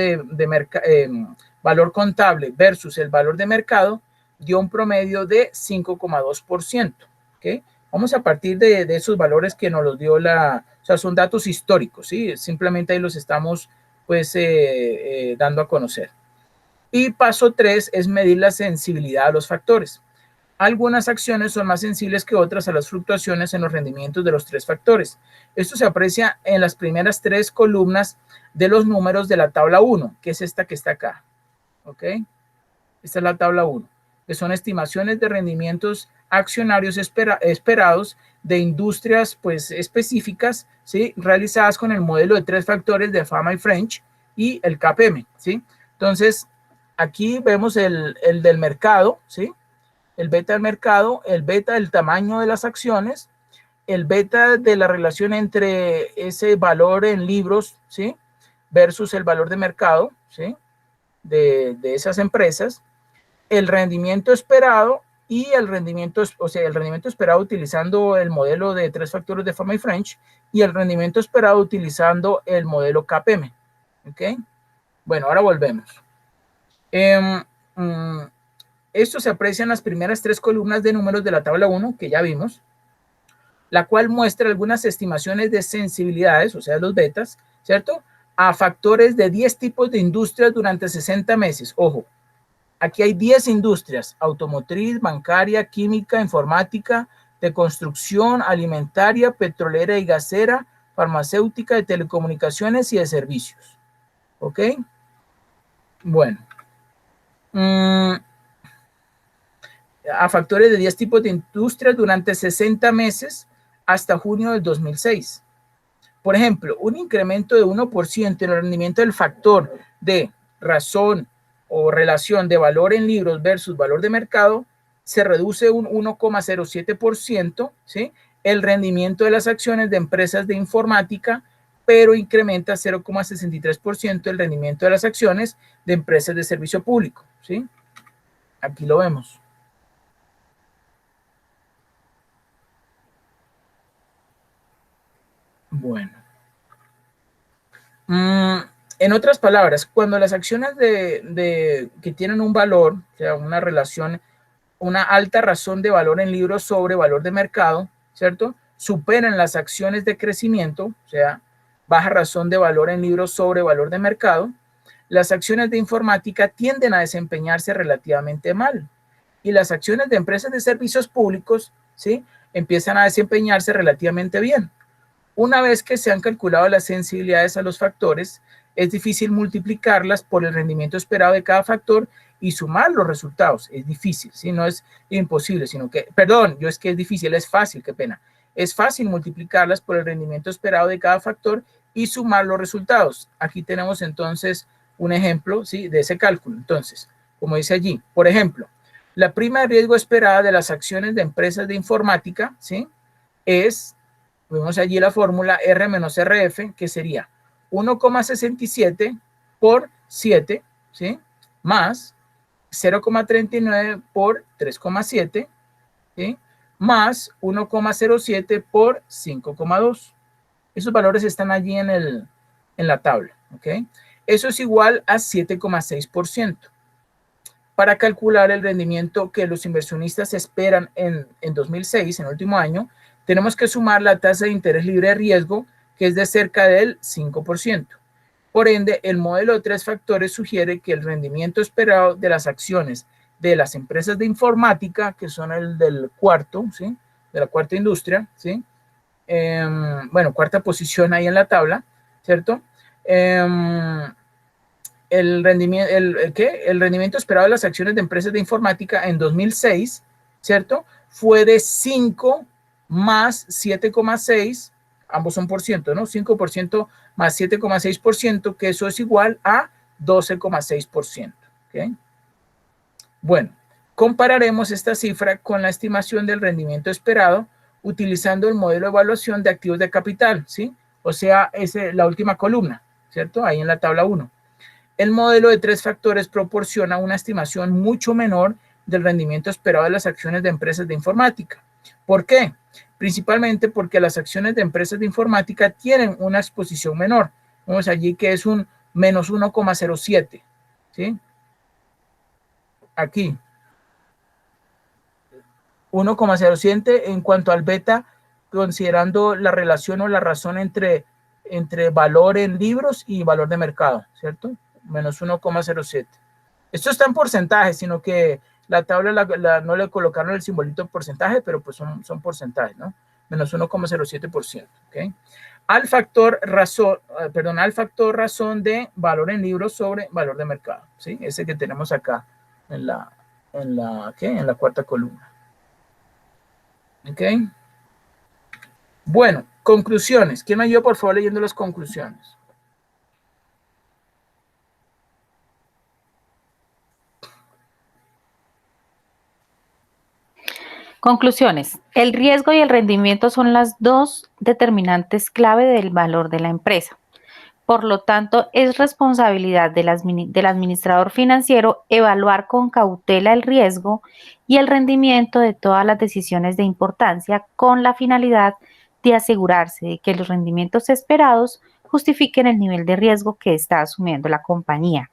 valor contable versus el valor de mercado dio un promedio de 5,2%. ¿Okay? Vamos a partir de esos valores que nos los dio o sea, son datos históricos, ¿sí? Simplemente ahí los estamos pues dando a conocer. Y paso 3 es medir la sensibilidad a los factores. Algunas acciones son más sensibles que otras a las fluctuaciones en los rendimientos de los 3 factores. Esto se aprecia en las primeras 3 columnas de los números de la tabla 1, que es esta que está acá. ¿Ok? Esta es la tabla 1, que son estimaciones de rendimientos accionarios esperados de industrias pues específicas, ¿sí? Realizadas con el modelo de 3 factores de Fama y French y el KPM, ¿sí? Entonces, aquí vemos el del mercado, ¿sí? El beta del mercado, el beta del tamaño de las acciones, el beta de la relación entre ese valor en libros, ¿sí? Versus el valor de mercado, ¿sí? De esas empresas, el rendimiento esperado y el rendimiento esperado utilizando el modelo de 3 factores de Fama y French y el rendimiento esperado utilizando el modelo KPM. ¿Ok? Bueno, ahora volvemos. Esto se aprecia en las primeras 3 columnas de números de la tabla 1 que ya vimos, la cual muestra algunas estimaciones de sensibilidades, o sea, los betas, ¿cierto? A factores de 10 tipos de industrias durante 60 meses. Ojo, aquí hay 10 industrias: automotriz, bancaria, química, informática, de construcción, alimentaria, petrolera y gasera, farmacéutica, de telecomunicaciones y de servicios. ¿Ok? Bueno. A factores de 10 tipos de industrias durante 60 meses hasta junio del 2006. Por ejemplo, un incremento de 1% en el rendimiento del factor de razón o relación de valor en libros versus valor de mercado, se reduce un 1,07%, ¿sí? El rendimiento de las acciones de empresas de informática, pero incrementa 0,63% el rendimiento de las acciones de empresas de servicio público, ¿sí? Aquí lo vemos. Bueno. En otras palabras, cuando las acciones que tienen un valor, o sea, una relación, una alta razón de valor en libros sobre valor de mercado, ¿cierto? Superan las acciones de crecimiento, o sea, baja razón de valor en libros sobre valor de mercado, las acciones de informática tienden a desempeñarse relativamente mal. Y las acciones de empresas de servicios públicos, ¿sí? Empiezan a desempeñarse relativamente bien. Una vez que se han calculado las sensibilidades a los factores, es difícil multiplicarlas por el rendimiento esperado de cada factor y sumar los resultados. Es difícil, ¿sí? No es imposible, sino que, perdón, yo es que es difícil, es fácil, qué pena. Es fácil multiplicarlas por el rendimiento esperado de cada factor y sumar los resultados. Aquí tenemos entonces un ejemplo, ¿sí?, de ese cálculo. Entonces, como dice allí, por ejemplo, la prima de riesgo esperada de las acciones de empresas de informática, ¿sí?, es, vemos allí la fórmula R menos RF, que sería 1,67 por 7, ¿sí?, más 0,39 por 3,7, ¿sí?, más 1,07 por 5,2. Esos valores están allí en la tabla, ¿ok? Eso es igual a 7,6%. Para calcular el rendimiento que los inversionistas esperan en 2006, en el último año, tenemos que sumar la tasa de interés libre de riesgo, que es de cerca del 5%. Por ende, el modelo de 3 factores sugiere que el rendimiento esperado de las acciones de las empresas de informática, que son el del cuarto, ¿sí?, de la cuarta industria, ¿sí?, bueno, cuarta posición ahí en la tabla, ¿cierto? El rendimiento esperado de las acciones de empresas de informática en 2006, ¿cierto?, fue de 5 más 7,6, ambos son por ciento, ¿no? 5% más 7,6%, que eso es igual a 12,6%, ¿ok? Bueno, compararemos esta cifra con la estimación del rendimiento esperado utilizando el modelo de evaluación de activos de capital, ¿sí? O sea, es la última columna, ¿cierto? Ahí en la tabla 1. El modelo de 3 factores proporciona una estimación mucho menor del rendimiento esperado de las acciones de empresas de informática. ¿Por qué? Principalmente porque las acciones de empresas de informática tienen una exposición menor. Vemos allí que es un menos 1,07, ¿sí? Aquí. 1,07 en cuanto al beta, considerando la relación o la razón entre valor en libros y valor de mercado, ¿cierto? Menos 1,07. Esto está en porcentaje, sino que la tabla no le colocaron el simbolito de porcentaje, pero pues son porcentajes, ¿no? Menos 1,07%, ¿ok? Al factor razón de valor en libros sobre valor de mercado, ¿sí? Ese que tenemos acá en la cuarta columna. ¿Ok? Bueno, conclusiones. ¿Quién me ayuda, por favor, leyendo las conclusiones? Conclusiones. El riesgo y el rendimiento son las dos determinantes clave del valor de la empresa. Por lo tanto, es responsabilidad del administrador financiero evaluar con cautela el riesgo y el rendimiento de todas las decisiones de importancia con la finalidad de asegurarse de que los rendimientos esperados justifiquen el nivel de riesgo que está asumiendo la compañía.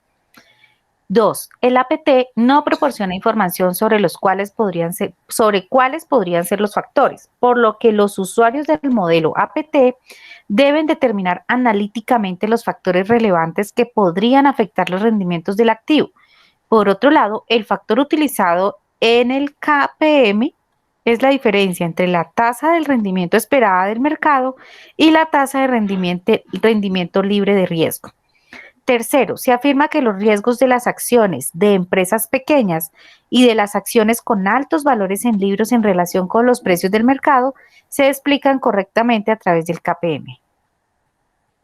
2. El APT no proporciona información sobre cuáles podrían ser los factores, por lo que los usuarios del modelo APT deben determinar analíticamente los factores relevantes que podrían afectar los rendimientos del activo. Por otro lado, el factor utilizado en el KPM es la diferencia entre la tasa del rendimiento esperada del mercado y la tasa de rendimiento libre de riesgo. Tercero, se afirma que los riesgos de las acciones de empresas pequeñas y de las acciones con altos valores en libros en relación con los precios del mercado se explican correctamente a través del KPM.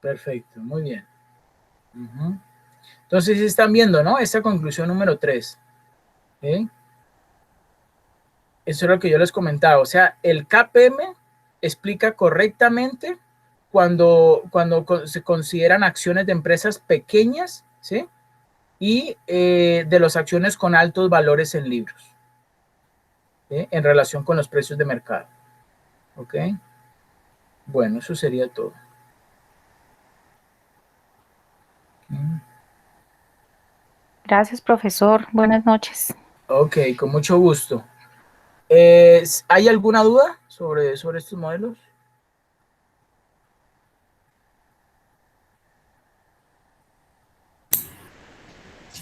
Perfecto, muy bien. Entonces, están viendo, ¿no? Esta conclusión número 3. ¿Sí? Eso es lo que yo les comentaba. O sea, el KPM explica correctamente cuando se consideran acciones de empresas pequeñas, ¿sí? Y de las acciones con altos valores en libros, ¿sí? En relación con los precios de mercado. ¿Ok? Bueno, eso sería todo. Gracias, profesor. Buenas noches. Ok, con mucho gusto. ¿Hay alguna duda sobre estos modelos?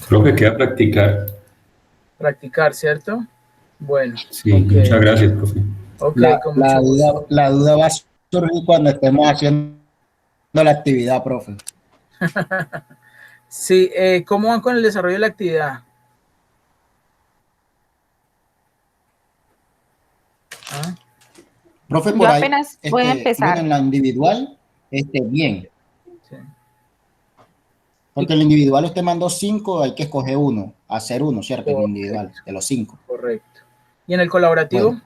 Creo que queda practicar. Practicar, ¿cierto? Bueno. Sí, okay. Muchas gracias, profe. Ok, con mucho gusto. La duda va a surgir cuando estemos haciendo la actividad, profe. Sí, ¿cómo van con el desarrollo de la actividad? Profe, Yo por ahí, apenas voy a empezar. bueno, en la individual, bien. Sí. Porque en la individual usted mandó 5, hay que escoger uno, hacer uno, ¿cierto? En la individual, de los 5. Correcto. ¿Y en el colaborativo? Bueno,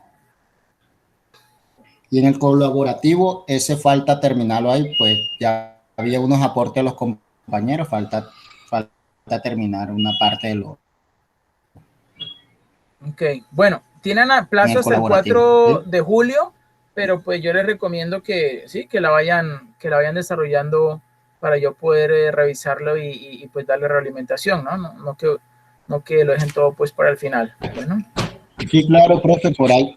y en el colaborativo, ese falta terminarlo ahí, pues ya había unos aportes de los compañeros, falta terminar una parte de lo Ok, bueno, tienen a en plazo el hasta el colaborativo. 4 ¿Sí? de julio, pero pues yo les recomiendo que sí, que la vayan desarrollando para yo poder revisarlo y pues darle realimentación, ¿no? No que lo dejen todo pues para el final. Bueno. Sí, claro, profe, por ahí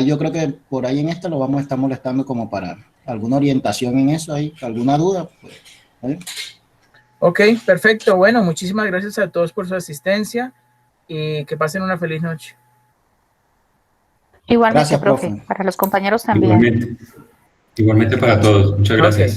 yo creo que por ahí en esto lo vamos a estar molestando como para alguna orientación en eso, ahí, alguna duda, pues, ¿vale? Ok, perfecto. Bueno, muchísimas gracias a todos por su asistencia y que pasen una feliz noche. Igualmente, Gracias, profe, profe. para los compañeros también. Igualmente. Igualmente para todos. Muchas gracias. Ok.